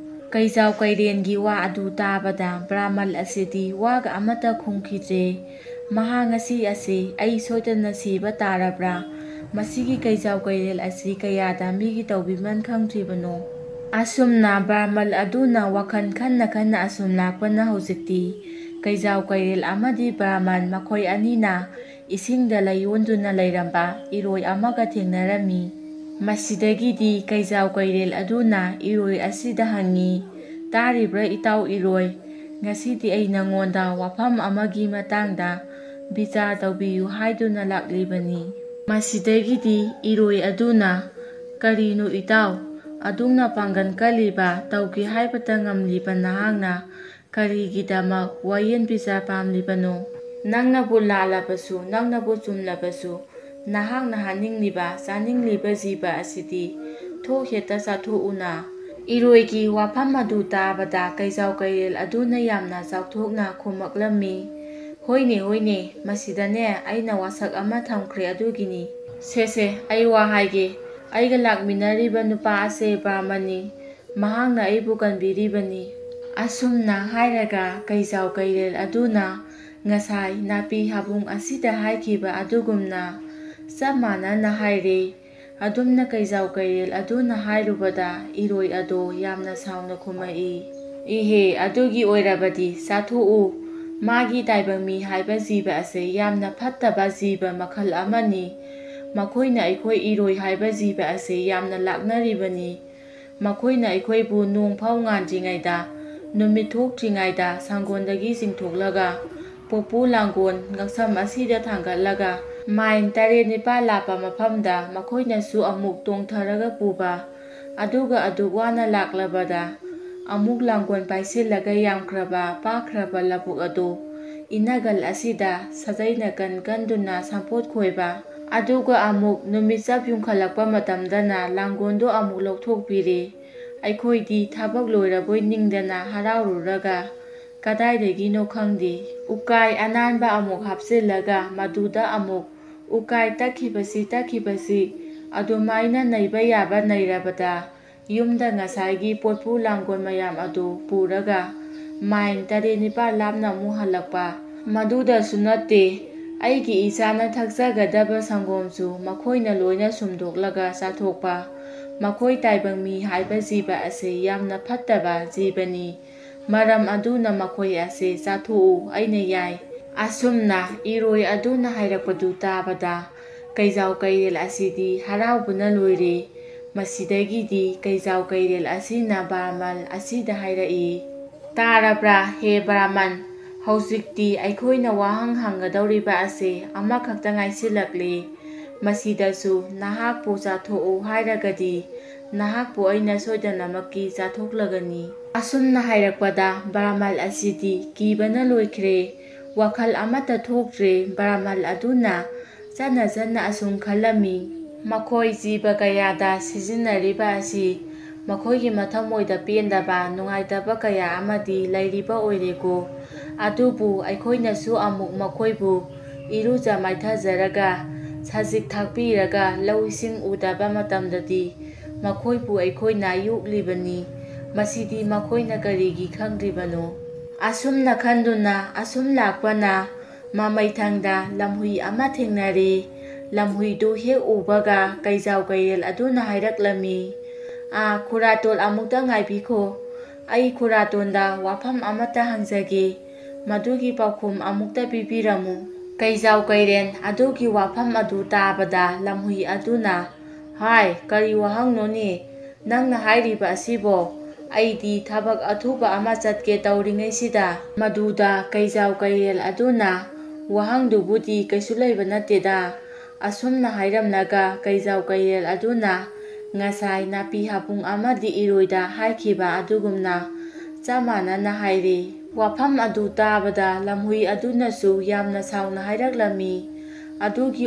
ꯀꯩꯖꯥꯎ ꯀꯩꯔꯦꯟꯒꯤ ꯋꯥ ꯑꯗꯨ ꯇꯥꯕꯗ ꯕ꯭ꯔꯥꯍꯃꯟ ꯑꯁꯤꯗꯤ ꯋꯥꯒ ꯑꯃꯠꯇ ꯈꯨꯝꯈꯤꯗ꯭ꯔꯦ꯫ ꯃꯍꯥꯛ ꯉꯁꯤ ꯑꯁꯤ ꯑꯩ ꯁꯣꯏꯗꯅ ꯁꯤꯕ ꯇꯥꯔꯕ꯭ꯔꯥ? ꯃꯁꯤꯒꯤ ꯀꯩꯖꯥꯎ ꯀꯩꯔꯦꯜ ꯑꯁꯤ ꯀꯌꯥꯗ ꯃꯤꯒꯤ ꯇꯧꯕꯤꯃꯜ ꯈꯪꯗ꯭ꯔꯤꯕꯅꯣ? ꯑꯁꯨꯝꯅ ꯕ꯭ꯔꯥꯍꯃꯟ ꯑꯗꯨꯅ ꯋꯥꯈꯜ ꯈꯟꯅ ꯈꯟꯅ ꯑꯁꯨꯝ ꯂꯥꯛꯄꯅ ꯍꯧꯖꯤꯛꯇꯤ ꯀꯩꯖꯥꯎ ꯀꯩꯔꯦꯜ ꯑꯃꯗꯤ ꯕ꯭ꯔꯥꯍꯃꯟ ꯃꯈꯣꯏ ꯑꯅꯤꯅ ꯏꯁꯤꯡꯗ ꯂꯩꯑꯣꯟꯗꯨꯅ ꯂꯩꯔꯝꯕ ꯏꯔꯣꯏ ꯑꯃꯒ ꯊꯦꯡꯅꯔꯝꯃꯤ꯫ ꯃꯁꯤꯗꯒꯤꯗꯤ ꯀꯩꯖꯥꯎ ꯀꯩꯔꯦꯜ ꯑꯗꯨꯅ ꯏꯔꯣꯏ ꯑꯁꯤꯗ ꯍꯪꯉꯤ, "ꯇꯥꯔꯤꯕ꯭ꯔꯥ ꯏꯇꯥꯎ ꯏꯔꯣꯏ, ꯉꯁꯤꯗꯤ ꯑꯩ ꯅꯉꯣꯟꯗ ꯋꯥꯐꯝ ꯑꯃꯒꯤ ꯃꯇꯥꯡꯗ ꯕꯤꯆꯥꯔ ꯇꯧꯕꯤꯌꯨ ꯍꯥꯏꯗꯨꯅ ꯂꯥꯛꯂꯤꯕꯅꯤ"꯫ ꯃꯁꯤꯗꯒꯤꯗꯤ ꯏꯔꯣꯏ ꯑꯗꯨꯅ, "ꯀꯔꯤꯅꯣ ꯏꯇꯥꯎ, ꯑꯗꯨꯛꯅ ꯄꯥꯡꯒꯜ ꯀꯜꯂꯤꯕ, ꯇꯧꯒꯦ ꯍꯥꯏꯕꯇ ꯉꯝꯂꯤꯕ ꯅꯍꯥꯛꯅ ꯀꯔꯤꯒꯤꯗꯃꯛ ꯋꯥꯌꯦꯜ ꯕꯤꯆꯥꯔ ꯄꯥꯝꯂꯤꯕꯅꯣ? ꯅꯪꯅꯕꯨ ꯂꯥꯜꯂꯕꯁꯨ, ꯅꯪꯅꯕꯨ ꯆꯨꯝꯂꯕꯁꯨ, ꯅꯍꯥꯛꯅ ꯍꯥꯠꯅꯤꯡꯂꯤꯕ ꯆꯥꯅꯤꯡꯂꯤꯕ ꯖꯤꯕ ꯑꯁꯤꯗꯤ ꯊꯣꯛ ꯍꯦꯛꯇ ꯆꯥꯊꯣꯛꯎꯅ"꯫ ꯏꯔꯣꯏꯒꯤ ꯋꯥꯐꯝ ꯑꯗꯨ ꯇꯥꯕꯗ ꯀꯩꯖꯥꯎ ꯀꯩꯔꯦꯜ ꯑꯗꯨꯅ ꯌꯥꯝꯅ ꯆꯥꯎꯊꯣꯛꯅ ꯈꯨꯝꯃꯛꯂꯝꯃꯤ꯫ ꯍꯣꯏꯅꯦ ꯍꯣꯏꯅꯦ, ꯃꯁꯤꯗꯅꯦ ꯑꯩꯅ ꯋꯥꯁꯛ ꯑꯃ ꯊꯝꯈ꯭ꯔꯦ ꯑꯗꯨꯒꯤꯅꯤ꯫ ꯁꯦ ꯑꯩ ꯋꯥ ꯍꯥꯏꯒꯦ, ꯑꯩꯒ ꯂꯥꯛꯃꯤꯟꯅꯔꯤꯕ ꯅꯨꯄꯥ ꯑꯁꯦ ꯕ꯭ꯔꯥꯍꯃꯟꯅꯤ, ꯃꯍꯥꯛꯅ ꯑꯩꯕꯨ ꯀꯟꯕꯤꯔꯤꯕꯅꯤ꯫ ꯑꯁꯨꯝꯅ ꯍꯥꯏꯔꯒ ꯀꯩꯖꯥꯎ ꯀꯩꯔꯦꯜ ꯑꯗꯨꯅ ꯉꯁꯥꯏ ꯅꯥꯄꯤ ꯍꯥꯕꯨꯡ ꯑꯁꯤꯗ ꯍꯥꯏꯈꯤꯕ ꯑꯗꯨꯒꯨꯝꯅ ꯆꯞ ꯃꯥꯟꯅꯅ ꯍꯥꯏꯔꯦ꯫ ꯑꯗꯨꯝꯅ ꯀꯩꯖꯥꯎ ꯀꯩꯔꯦꯜ ꯑꯗꯨꯅ ꯍꯥꯏꯔꯨꯕꯗ ꯏꯔꯣꯏ ꯑꯗꯣ ꯌꯥꯝꯅ ꯁꯥꯎꯅ ꯈꯨꯝꯃꯛꯏ꯫ ꯏꯍꯦ, ꯑꯗꯨꯒꯤ ꯑꯣꯏꯔꯕꯗꯤ ꯆꯥꯊꯣꯛꯎ, ꯃꯥꯒꯤ ꯇꯥꯏꯕꯪ ꯃꯤ ꯍꯥꯏꯕ ꯖꯤꯕ ꯑꯁꯦ ꯌꯥꯝꯅ ꯐꯠꯇꯕ ꯖꯤꯕ ꯃꯈꯜ ꯑꯃꯅꯤ꯫ ꯃꯈꯣꯏꯅ ꯑꯩꯈꯣꯏ ꯏꯔꯣꯏ ꯍꯥꯏꯕ ꯖꯤꯕ ꯑꯁꯦ ꯌꯥꯝꯅ ꯂꯥꯛꯅꯔꯤꯕꯅꯤ꯫ ꯃꯈꯣꯏꯅ ꯑꯩꯈꯣꯏꯕꯨ ꯅꯣꯡꯐꯥꯎ ꯉꯥꯟꯗ꯭ꯔꯤꯉꯩꯗ, ꯅꯨꯃꯤꯠ ꯊꯣꯛꯇ꯭ꯔꯤꯉꯩꯗ ꯁꯪꯒꯣꯟꯗꯒꯤ ꯆꯤꯡꯊꯣꯛꯂꯒ ꯄꯣꯄꯨ ꯂꯥꯡꯒꯣꯜ ꯉꯛꯁꯝ ꯑꯁꯤꯗ ꯊꯥꯡꯒꯠꯂꯒ ꯃꯥꯏꯜ 7-9 ꯂꯥꯞꯄ ꯃꯐꯝꯗ ꯃꯈꯣꯏꯅꯁꯨ ꯑꯃꯨꯛ ꯇꯣꯡꯊꯔꯒ ꯄꯨꯕ, ꯑꯗꯨꯒ ꯑꯗꯨꯛ ꯋꯥꯅ ꯂꯥꯛꯂꯕꯗ ꯑꯃꯨꯛ ꯂꯥꯡꯒꯣꯜ ꯄꯥꯏꯁꯤꯜꯂꯒ ꯌꯥꯝꯈ꯭ꯔꯕ ꯄꯥꯛꯈ꯭ꯔꯕ ꯂꯧꯕꯨꯛ ꯑꯗꯨ ꯏꯅꯒꯜ ꯑꯁꯤꯗ ꯁꯥꯖꯩꯅ ꯀꯟꯗꯨꯅ ꯁꯥꯝꯄꯣꯠ ꯈꯣꯏꯕ, ꯑꯗꯨꯒ ꯑꯃꯨꯛ ꯅꯨꯃꯤꯠ ꯆꯞ ꯌꯨꯡꯈꯠꯂꯛꯄ ꯃꯇꯝꯗꯅ ꯂꯥꯡꯒꯣꯜꯗꯣ ꯑꯃꯨꯛ ꯂꯧꯊꯣꯛꯄꯤꯔꯦ꯫ ꯑꯩꯈꯣꯏꯗꯤ ꯊꯕꯛ ꯂꯣꯏꯔꯕꯣꯏ ꯅꯤꯡꯗꯅ ꯍꯔꯥꯎꯔꯨꯔꯒ ꯀꯗꯥꯏꯗꯒꯤꯅꯣ ꯈꯪꯗꯦ ꯎꯀꯥꯏ ꯑꯅꯥꯟꯕ ꯑꯃꯨꯛ ꯍꯥꯞꯆꯤꯜꯂꯒ ꯃꯗꯨꯗ ꯑꯃꯨꯛ ꯎꯀꯥꯏ ꯇꯛꯈꯤꯕꯁꯤ ꯑꯗꯨꯃꯥꯏꯅ ꯅꯩꯕ ꯌꯥꯕ ꯅꯩꯔꯕꯗ ꯌꯨꯝꯗ ꯉꯁꯥꯏꯒꯤ ꯄꯣꯠꯄꯨ ꯂꯥꯡꯒꯣꯜ ꯃꯌꯥꯝ ꯑꯗꯨ ꯄꯨꯔꯒ ꯃꯥꯏꯜ 7-9 ꯂꯥꯞꯅ ꯑꯃꯨꯛ ꯍꯜꯂꯛꯄ꯫ ꯃꯗꯨꯗꯁꯨ ꯅꯠꯇꯦ, ꯑꯩꯒꯤ ꯏꯆꯥꯅ ꯊꯛꯆꯒꯗꯕ ꯁꯪꯒꯣꯝꯁꯨ ꯃꯈꯣꯏꯅ ꯂꯣꯏꯅ ꯁꯨꯝꯗꯣꯛꯂꯒ ꯆꯥꯊꯣꯛꯄ꯫ ꯃꯈꯣꯏ ꯇꯥꯏꯕꯪ ꯃꯤ ꯍꯥꯏꯕ ꯖꯤꯕ ꯑꯁꯦ ꯌꯥꯝꯅ ꯐꯠꯇꯕ ꯖꯤꯕꯅꯤ, ꯃꯔꯝ ꯑꯗꯨꯅ ꯃꯈꯣꯏ ꯑꯁꯦ ꯆꯥꯊꯣꯛꯎ, ꯑꯩꯅ ꯌꯥꯏ꯫ ꯑꯁꯨꯝꯅ ꯏꯔꯣꯏ ꯑꯗꯨꯅ ꯍꯥꯏꯔꯛꯄꯗꯨ ꯇꯥꯕꯗ ꯀꯩꯖꯥꯎ ꯀꯩꯔꯦꯜ ꯑꯁꯤꯗꯤ ꯍꯔꯥꯎꯕꯅ ꯂꯣꯏꯔꯦ꯫ ꯃꯁꯤꯗꯒꯤꯗꯤ ꯀꯩꯖꯥꯎ ꯀꯩꯔꯦꯜ ꯑꯁꯤꯅ ꯕ꯭ꯔꯥꯍꯃꯟ ꯑꯁꯤꯗ ꯍꯥꯏꯔꯛꯏ, ꯇꯥꯔꯕ꯭ꯔꯥ ꯍꯦ ꯕ꯭ꯔꯥꯍꯃꯟ, ꯍꯧꯖꯤꯛꯇꯤ ꯑꯩꯈꯣꯏꯅ ꯋꯥꯍꯪ ꯍꯪꯒꯗꯧꯔꯤꯕ ꯑꯁꯦ ꯑꯃꯈꯛꯇ ꯉꯥꯏꯁꯤꯜꯂꯛꯂꯦ꯫ ꯃꯁꯤꯗꯁꯨ ꯅꯍꯥꯛꯄꯨ ꯆꯥꯊꯣꯛꯎ ꯍꯥꯏꯔꯒꯗꯤ ꯅꯍꯥꯛꯄꯨ ꯑꯩꯅ ꯁꯣꯏꯗꯅꯃꯛꯀꯤ ꯆꯥꯊꯣꯛꯂꯒꯅꯤ꯫ ꯑꯁꯨꯝꯅ ꯍꯥꯏꯔꯛꯄꯗ ꯕ꯭ꯔꯥꯍꯃꯟ ꯑꯁꯤꯗꯤ ꯀꯤꯕꯅ ꯂꯣꯏꯈ꯭ꯔꯦ, ꯋꯥꯈꯜ ꯑꯃꯠꯇ ꯊꯣꯛꯇ꯭ꯔꯦ꯫ ꯕ꯭ꯔꯥꯍꯃꯟ ꯑꯗꯨꯅ ꯆꯠꯅ ꯑꯁꯨꯝ ꯈꯜꯂꯝꯃꯤ, ꯃꯈꯣꯏ ꯖꯤꯕ ꯀꯌꯥꯗ ꯁꯤꯖꯤꯟꯅꯔꯤꯕ ꯑꯁꯤ ꯃꯈꯣꯏꯒꯤ ꯃꯊꯃꯣꯏꯗ ꯄꯦꯟꯗꯕ ꯅꯨꯡꯉꯥꯏꯇꯕ ꯀꯌꯥ ꯑꯃꯗꯤ ꯂꯩꯔꯤꯕ ꯑꯣꯏꯔꯦꯀꯣ꯫ ꯑꯗꯨꯕꯨ ꯑꯩꯈꯣꯏꯅꯁꯨ ꯑꯃꯨꯛ ꯃꯈꯣꯏꯕꯨ ꯏꯔꯨꯖ ꯃꯥꯏꯊꯖꯔꯒ ꯁꯖꯤꯛ ꯊꯥꯛꯄꯤꯔꯒ ꯂꯧ ꯏꯁꯤꯡ ꯎꯗꯕ ꯃꯇꯝꯗꯗꯤ ꯃꯈꯣꯏꯕꯨ ꯑꯩꯈꯣꯏꯅ ꯌꯣꯛꯂꯤꯕꯅꯤ, ꯃꯁꯤꯗꯤ ꯃꯈꯣꯏꯅ ꯀꯔꯤꯒꯤ ꯈꯪꯗ꯭ꯔꯤꯕꯅꯣ? ꯑꯁꯨꯝꯅ ꯈꯟꯗꯨꯅ ꯑꯁꯨꯝ ꯂꯥꯛꯄꯅ ꯃꯃꯩꯊꯪꯗ ꯂꯝꯍꯨꯏ ꯑꯃ ꯊꯦꯡꯅꯔꯦ꯫ ꯂꯝꯍꯨꯏꯗꯨ ꯍꯦꯛ ꯎꯕꯒ ꯀꯩꯖꯥꯎ ꯀꯩꯔꯦꯜ ꯑꯗꯨꯅ ꯍꯥꯏꯔꯛꯂꯝꯃꯤ, ꯈꯨꯔꯥꯇꯣꯟ ꯑꯃꯨꯛꯇ ꯉꯥꯏꯕꯤꯈꯣ, ꯑꯩ ꯈꯨꯔꯥꯇꯣꯟꯗ ꯋꯥꯐꯝ ꯑꯃꯠꯇ ꯍꯪꯖꯒꯦ, ꯃꯗꯨꯒꯤ ꯄꯥꯎꯈꯨꯝ ꯑꯃꯨꯛꯇ ꯄꯤꯕꯤꯔꯝꯃꯨ꯫ ꯀꯩꯖꯥꯎ ꯀꯩꯔꯦꯜ ꯑꯗꯨꯒꯤ ꯋꯥꯐꯝ ꯑꯗꯨ ꯇꯥꯕꯗ ꯂꯝꯍꯨꯏ ꯑꯗꯨꯅ, ꯍꯥꯏ, ꯀꯔꯤ ꯋꯥꯍꯪꯅꯣꯅꯦ ꯅꯪꯅ ꯍꯥꯏꯔꯤꯕ ꯑꯁꯤꯕꯣ? ꯑꯩꯗꯤ ꯊꯕꯛ ꯑꯊꯨꯕ ꯑꯃ ꯆꯠꯀꯦ ꯇꯧꯔꯤꯉꯩꯁꯤꯗ꯫ ꯃꯗꯨꯗ ꯀꯩꯖꯥꯎ ꯀꯩꯔꯦꯜ ꯑꯗꯨꯅ, ꯋꯥꯍꯪꯗꯨꯕꯨꯗꯤ ꯀꯩꯁꯨ ꯂꯩꯕ ꯅꯠꯇꯦꯗ꯫ ꯑꯁꯨꯝꯅ ꯍꯥꯏꯔꯝꯂꯒ ꯀꯩꯖꯥꯎ ꯀꯩꯔꯦꯜ ꯑꯗꯨꯅ ꯉꯁꯥꯏ ꯅꯥꯄꯤ ꯍꯥꯕꯨꯡ ꯑꯃꯗꯤ ꯏꯔꯣꯏꯗ ꯍꯥꯏꯈꯤꯕ ꯑꯗꯨꯒꯨꯝꯅ ꯆꯞ ꯃꯥꯟꯅꯅ ꯍꯥꯏꯔꯦ꯫ ꯋꯥꯐꯝ ꯑꯗꯨ ꯇꯥꯕꯗ ꯂꯝꯍꯨꯏ ꯑꯗꯨꯅꯁꯨ ꯌꯥꯝꯅ ꯁꯥꯎꯅ ꯍꯥꯏꯔꯛꯂꯝꯃꯤ, ꯑꯗꯨꯒꯤ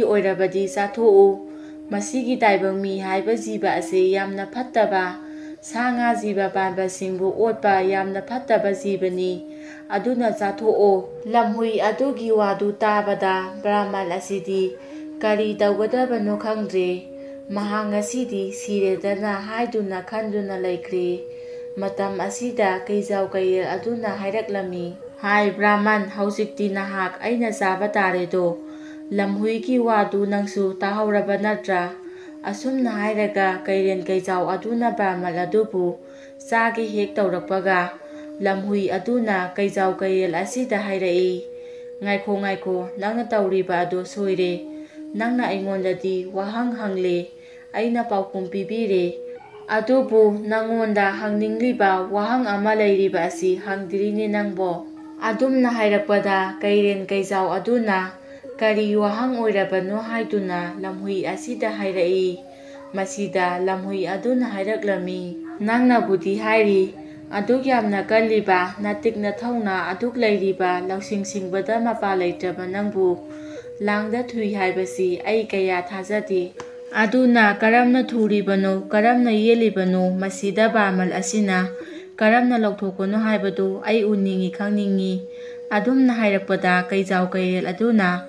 ꯑꯣꯏꯔꯕꯗꯤ ꯆꯥꯊꯣꯛꯎ, ꯃꯁꯤꯒꯤ ꯇꯥꯏꯕꯪ ꯃꯤ ꯍꯥꯏꯕ ꯖꯤꯕ ꯑꯁꯦ ꯌꯥꯝꯅ ꯐꯠꯇꯕ, ꯁꯥ ꯉꯥ ꯖꯤꯕ ꯄꯥꯟꯕꯁꯤꯡꯕꯨ ꯑꯣꯠꯄ ꯌꯥꯝꯅ ꯐꯠꯇꯕ ꯖꯤꯕꯅꯤ, ꯑꯗꯨꯅ ꯆꯥꯊꯣꯛꯑꯣ꯫ ꯂꯝꯍꯨꯏ ꯑꯗꯨꯒꯤ ꯋꯥꯗꯨ ꯇꯥꯕꯗ ꯕ꯭ꯔꯥꯍꯃꯟ ꯑꯁꯤꯗꯤ ꯀꯔꯤ ꯇꯧꯒꯗꯕꯅꯣ ꯈꯪꯗ꯭ꯔꯦ꯫ ꯃꯍꯥꯛ ꯉꯁꯤꯗꯤ ꯁꯤꯔꯦꯗꯅ ꯍꯥꯏꯗꯨꯅ ꯈꯟꯗꯨꯅ ꯂꯩꯈ꯭ꯔꯦ꯫ ꯃꯇꯝ ꯑꯁꯤꯗ ꯀꯩꯖꯥꯎ ꯀꯩꯔꯦꯜ ꯑꯗꯨꯅ ꯍꯥꯏꯔꯛꯂꯝꯃꯤ, ꯍꯥꯏ ꯕ꯭ꯔꯥꯍꯃꯟ, ꯍꯧꯖꯤꯛꯇꯤ ꯅꯍꯥꯛ ꯑꯩꯅ ꯆꯥꯕ ꯇꯥꯔꯦꯗꯣ, ꯂꯝꯍꯨꯏꯒꯤ ꯋꯥꯗꯨ ꯅꯪꯁꯨ ꯇꯥꯍꯧꯔꯕ ꯅꯠꯇ꯭ꯔꯥ? ꯑꯁꯨꯝꯅ ꯍꯥꯏꯔꯒ ꯀꯩꯔꯦꯜ ꯀꯩꯖꯥꯎ ꯑꯗꯨꯅ ꯕ꯭ꯔꯥꯍꯃꯟ ꯑꯗꯨꯕꯨ ꯆꯥꯒꯦ ꯍꯦꯛ ꯇꯧꯔꯛꯄꯒ ꯂꯝꯍꯨꯏ ꯑꯗꯨꯅ ꯀꯩꯖꯥꯎ ꯀꯩꯔꯦꯜ ꯑꯁꯤꯗ ꯍꯥꯏꯔꯛꯏ, ꯉꯥꯏꯈꯣ, ꯅꯪꯅ ꯇꯧꯔꯤꯕ ꯑꯗꯨ ꯁꯣꯏꯔꯦ꯫ ꯅꯪꯅ ꯑꯩꯉꯣꯟꯗꯗꯤ ꯋꯥꯍꯪ ꯍꯪꯂꯦ, ꯑꯩꯅ ꯄꯥꯎꯈꯨꯝ ꯄꯤꯕꯤꯔꯦ, ꯑꯗꯨꯕꯨ ꯅꯉꯣꯟꯗ ꯍꯪꯅꯤꯡꯂꯤꯕ ꯋꯥꯍꯪ ꯑꯃ ꯂꯩꯔꯤꯕ ꯑꯁꯤ ꯍꯪꯗ꯭ꯔꯤꯅꯦ ꯅꯪꯕꯣ꯫ ꯑꯗꯨꯝꯅ ꯍꯥꯏꯔꯛꯄꯗ ꯀꯩꯔꯦꯜ ꯀꯩꯖꯥꯎ ꯑꯗꯨꯅ ꯀꯔꯤ ꯋꯥꯍꯪ ꯑꯣꯏꯔꯕꯅꯣ ꯍꯥꯏꯗꯨꯅ ꯂꯝꯍꯨꯏ ꯑꯁꯤꯗ ꯍꯥꯏꯔꯛꯏ꯫ ꯃꯁꯤꯗ ꯂꯝꯍꯨꯏ ꯑꯗꯨꯅ ꯍꯥꯏꯔꯛꯂꯝꯃꯤ, ꯅꯪꯅꯕꯨꯗꯤ ꯍꯥꯏꯔꯤ, ꯑꯗꯨꯛ ꯌꯥꯝꯅ ꯀꯜꯂꯤꯕ, ꯅꯇꯤꯛ ꯅꯊꯧꯅꯥ ꯑꯗꯨꯛ ꯂꯩꯔꯤꯕ, ꯂꯧꯁꯤꯡ ꯁꯤꯡꯕꯗ ꯃꯄꯥ ꯂꯩꯇ꯭ꯔꯕ ꯅꯪꯕꯨ ꯂꯥꯡꯗ ꯊꯨꯏ ꯍꯥꯏꯕꯁꯤ ꯑꯩ ꯀꯌꯥ ꯊꯥꯖꯗꯦ꯫ ꯑꯗꯨꯅ ꯀꯔꯝꯅ ꯊꯨꯔꯤꯕꯅꯣ, ꯀꯔꯝꯅ ꯌꯦꯠꯂꯤꯕꯅꯣ, ꯃꯁꯤꯗ ꯕ꯭ꯔꯥꯍꯃꯟ ꯑꯁꯤꯅ ꯀꯔꯝꯅ ꯂꯧꯊꯣꯛꯄꯅꯣ ꯍꯥꯏꯕꯗꯨ ꯑꯩ ꯎꯅꯤꯡꯏ, ꯈꯪꯅꯤꯡꯏ꯫ ꯑꯗꯨꯝꯅ ꯍꯥꯏꯔꯛꯄꯗ ꯀꯩꯖꯥꯎ ꯀꯩꯔꯦꯜ ꯑꯗꯨꯅ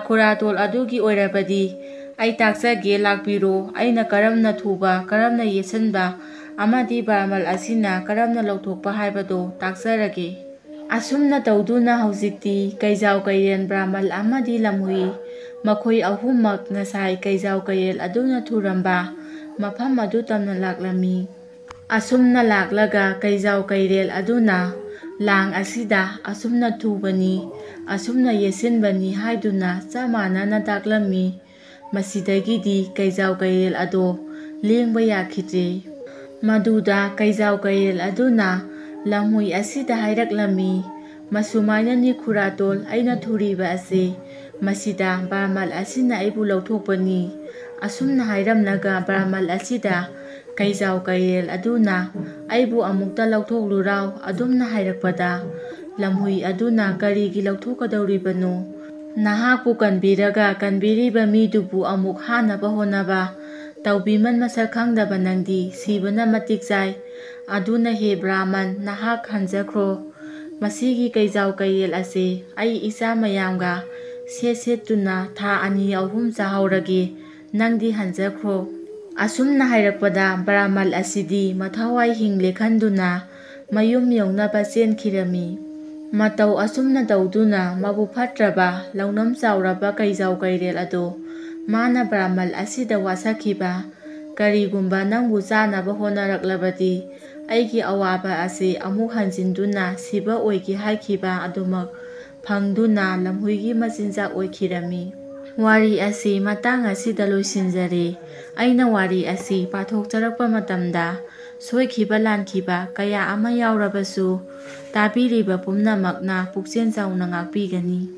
ꯈꯨꯔꯥꯇꯣꯜ ꯑꯗꯨꯒꯤ ꯑꯣꯏꯔꯕꯗꯤ ꯑꯩ ꯇꯥꯛꯆꯒꯦ, ꯂꯥꯛꯄꯤꯔꯣ꯫ ꯑꯩꯅ ꯀꯔꯝꯅ ꯊꯨꯕ, ꯀꯔꯝꯅ ꯌꯦꯠꯁꯤꯟꯕ ꯑꯃꯗꯤ ꯕ꯭ꯔꯥꯍꯃꯟ ꯑꯁꯤꯅ ꯀꯔꯝꯅ ꯂꯧꯊꯣꯛꯄ ꯍꯥꯏꯕꯗꯨ ꯇꯥꯛꯆꯔꯒꯦ꯫ ꯑꯁꯨꯝꯅ ꯇꯧꯗꯨꯅ ꯍꯧꯖꯤꯛꯇꯤ ꯀꯩꯖꯥꯎ ꯀꯩꯔꯦꯜ, ꯕ꯭ꯔꯥꯍꯃꯟ ꯑꯃꯗꯤ ꯂꯝꯍꯨꯏ ꯃꯈꯣꯏ ꯑꯍꯨꯝꯃꯛ ꯉꯁꯥꯏ ꯀꯩꯖꯥꯎ ꯀꯩꯔꯦꯜ ꯑꯗꯨꯅ ꯊꯨꯔꯝꯕ ꯃꯐꯝ ꯑꯗꯨ ꯇꯝꯅ ꯂꯥꯛꯂꯝꯃꯤ꯫ ꯑꯁꯨꯝꯅ ꯂꯥꯛꯂꯒ ꯀꯩꯖꯥꯎ ꯀꯩꯔꯦꯜ ꯑꯗꯨꯅ ꯂꯥꯡ ꯑꯁꯤꯗ ꯑꯁꯨꯝꯅ ꯊꯨꯕꯅꯤ, ꯑꯁꯨꯝꯅ ꯌꯦꯠꯁꯤꯟꯕꯅꯤ ꯍꯥꯏꯗꯨꯅ ꯆꯞ ꯃꯥꯟꯅꯅ ꯇꯥꯛꯂꯝꯃꯤ꯫ ꯃꯁꯤꯗꯒꯤꯗꯤ ꯀꯩꯖꯥꯎ ꯀꯩꯔꯦꯜ ꯑꯗꯣ ꯂꯦꯡꯕ ꯌꯥꯈꯤꯗ꯭ꯔꯦ꯫ ꯃꯗꯨꯗ ꯀꯩꯖꯥꯎ ꯀꯩꯔꯦꯜ ꯑꯗꯨꯅ ꯂꯝꯍꯨꯏ ꯑꯁꯤꯗ ꯍꯥꯏꯔꯛꯂꯝꯃꯤ, ꯃꯁꯨꯃꯥꯏꯅꯅꯤ ꯈꯨꯔꯥꯇꯣꯜ, ꯑꯩꯅ ꯊꯨꯔꯤꯕ ꯑꯁꯤ ꯃꯁꯤꯗ ꯕ꯭ꯔꯥꯍꯃꯟ ꯑꯁꯤꯅ ꯑꯩꯕꯨ ꯂꯧꯊꯣꯛꯄꯅꯤ꯫ ꯑꯁꯨꯝꯅ ꯍꯥꯏꯔꯝꯂꯒ ꯕ꯭ꯔꯥꯍꯃꯟ ꯑꯁꯤꯗ ꯀꯩꯖꯥꯎ ꯀꯩꯔꯦꯜ ꯑꯗꯨꯅ ꯑꯩꯕꯨ ꯑꯃꯨꯛꯇ ꯂꯧꯊꯣꯛꯂꯨꯔꯥꯎ ꯑꯗꯨꯝꯅ ꯍꯥꯏꯔꯛꯄꯗ ꯂꯝꯍꯨꯏ ꯑꯗꯨꯅ ꯀꯔꯤꯒꯤ ꯂꯧꯊꯣꯛꯀꯗꯧꯔꯤꯕꯅꯣ? ꯅꯍꯥꯛꯄꯨ ꯀꯟꯕꯤꯔꯒ ꯀꯟꯕꯤꯔꯤꯕ ꯃꯤꯗꯨꯕꯨ ꯑꯃꯨꯛ ꯍꯥꯠꯅꯕ ꯍꯣꯠꯅꯕ ꯇꯧꯕꯤꯃꯟ ꯃꯁꯛ ꯈꯪꯗꯕ ꯅꯪꯗꯤ ꯁꯤꯕꯅ ꯃꯇꯤꯛ ꯆꯥꯏ꯫ ꯑꯗꯨꯅ ꯍꯦ ꯕ꯭ꯔꯥꯍꯃꯟ, ꯅꯍꯥꯛ ꯍꯟꯖꯈ꯭ꯔꯣ꯫ ꯃꯁꯤꯒꯤ ꯀꯩꯖꯥꯎ ꯀꯩꯔꯦꯜ ꯑꯁꯤ ꯑꯩ ꯏꯆꯥ ꯃꯌꯥꯝꯒ ꯁꯦꯠꯇꯨꯅ ꯊꯥ 2-3 ꯆꯥꯍꯧꯔꯒꯦ, ꯅꯪꯗꯤ ꯍꯟꯖꯈ꯭ꯔꯣ꯫ ꯑꯁꯨꯝꯅ ꯍꯥꯏꯔꯛꯄꯗ ꯕ꯭ꯔꯥꯍꯃꯟ ꯑꯁꯤꯗꯤ ꯃꯊꯋꯥꯏ ꯍꯤꯡꯂꯦ ꯈꯟꯗꯨꯅ ꯃꯌꯨꯝ ꯌꯧꯅꯕ ꯆꯦꯟꯈꯤꯔꯝꯃꯤ꯫ ꯃꯇꯧ ꯑꯁꯨꯝꯅ ꯇꯧꯗꯨꯅ ꯃꯕꯨꯛ ꯐꯠꯇ꯭ꯔꯕ ꯂꯧꯅꯝ ꯆꯥꯎꯔꯕ ꯀꯩꯖꯥꯎ ꯀꯩꯔꯦꯜ ꯑꯗꯣ ꯃꯥꯅ ꯕ꯭ꯔꯥꯍꯃꯟ ꯑꯁꯤꯗ ꯋꯥꯁꯛꯈꯤꯕ, ꯀꯔꯤꯒꯨꯝꯕ ꯅꯪꯕꯨ ꯆꯥꯅꯕ ꯍꯣꯠꯅꯔꯛꯂꯕꯗꯤ ꯑꯩꯒꯤ ꯑꯋꯥꯕ ꯑꯁꯤ ꯑꯃꯨꯛ ꯍꯟꯖꯤꯟꯗꯨꯅ ꯁꯤꯕ ꯑꯣꯏꯒꯦ ꯍꯥꯏꯈꯤꯕ ꯑꯗꯨꯃꯛ ꯐꯪꯗꯨꯅ ꯂꯝꯍꯨꯏꯒꯤ ꯃꯆꯤꯟꯖꯥꯛ ꯑꯣꯏꯈꯤꯔꯝꯃꯤ꯫ ꯋꯥꯔꯤ ꯑꯁꯤ ꯃꯇꯥꯡ ꯑꯁꯤꯗ ꯂꯣꯏꯁꯤꯟꯖꯔꯦ꯫ ꯑꯩꯅ ꯋꯥꯔꯤ ꯑꯁꯤ ꯄꯥꯊꯣꯛꯆꯔꯛꯄ ꯃꯇꯝꯗ ꯁꯣꯏꯈꯤꯕ ꯂꯥꯟꯈꯤꯕ ꯀꯌꯥ ꯑꯃ ꯌꯥꯎꯔꯕꯁꯨ ꯇꯥꯕꯤꯔꯤꯕ ꯄꯨꯝꯅꯃꯛꯅ ꯄꯨꯛꯆꯦꯜ ꯆꯥꯎꯅ ꯉꯥꯛꯄꯤꯒꯅꯤ꯫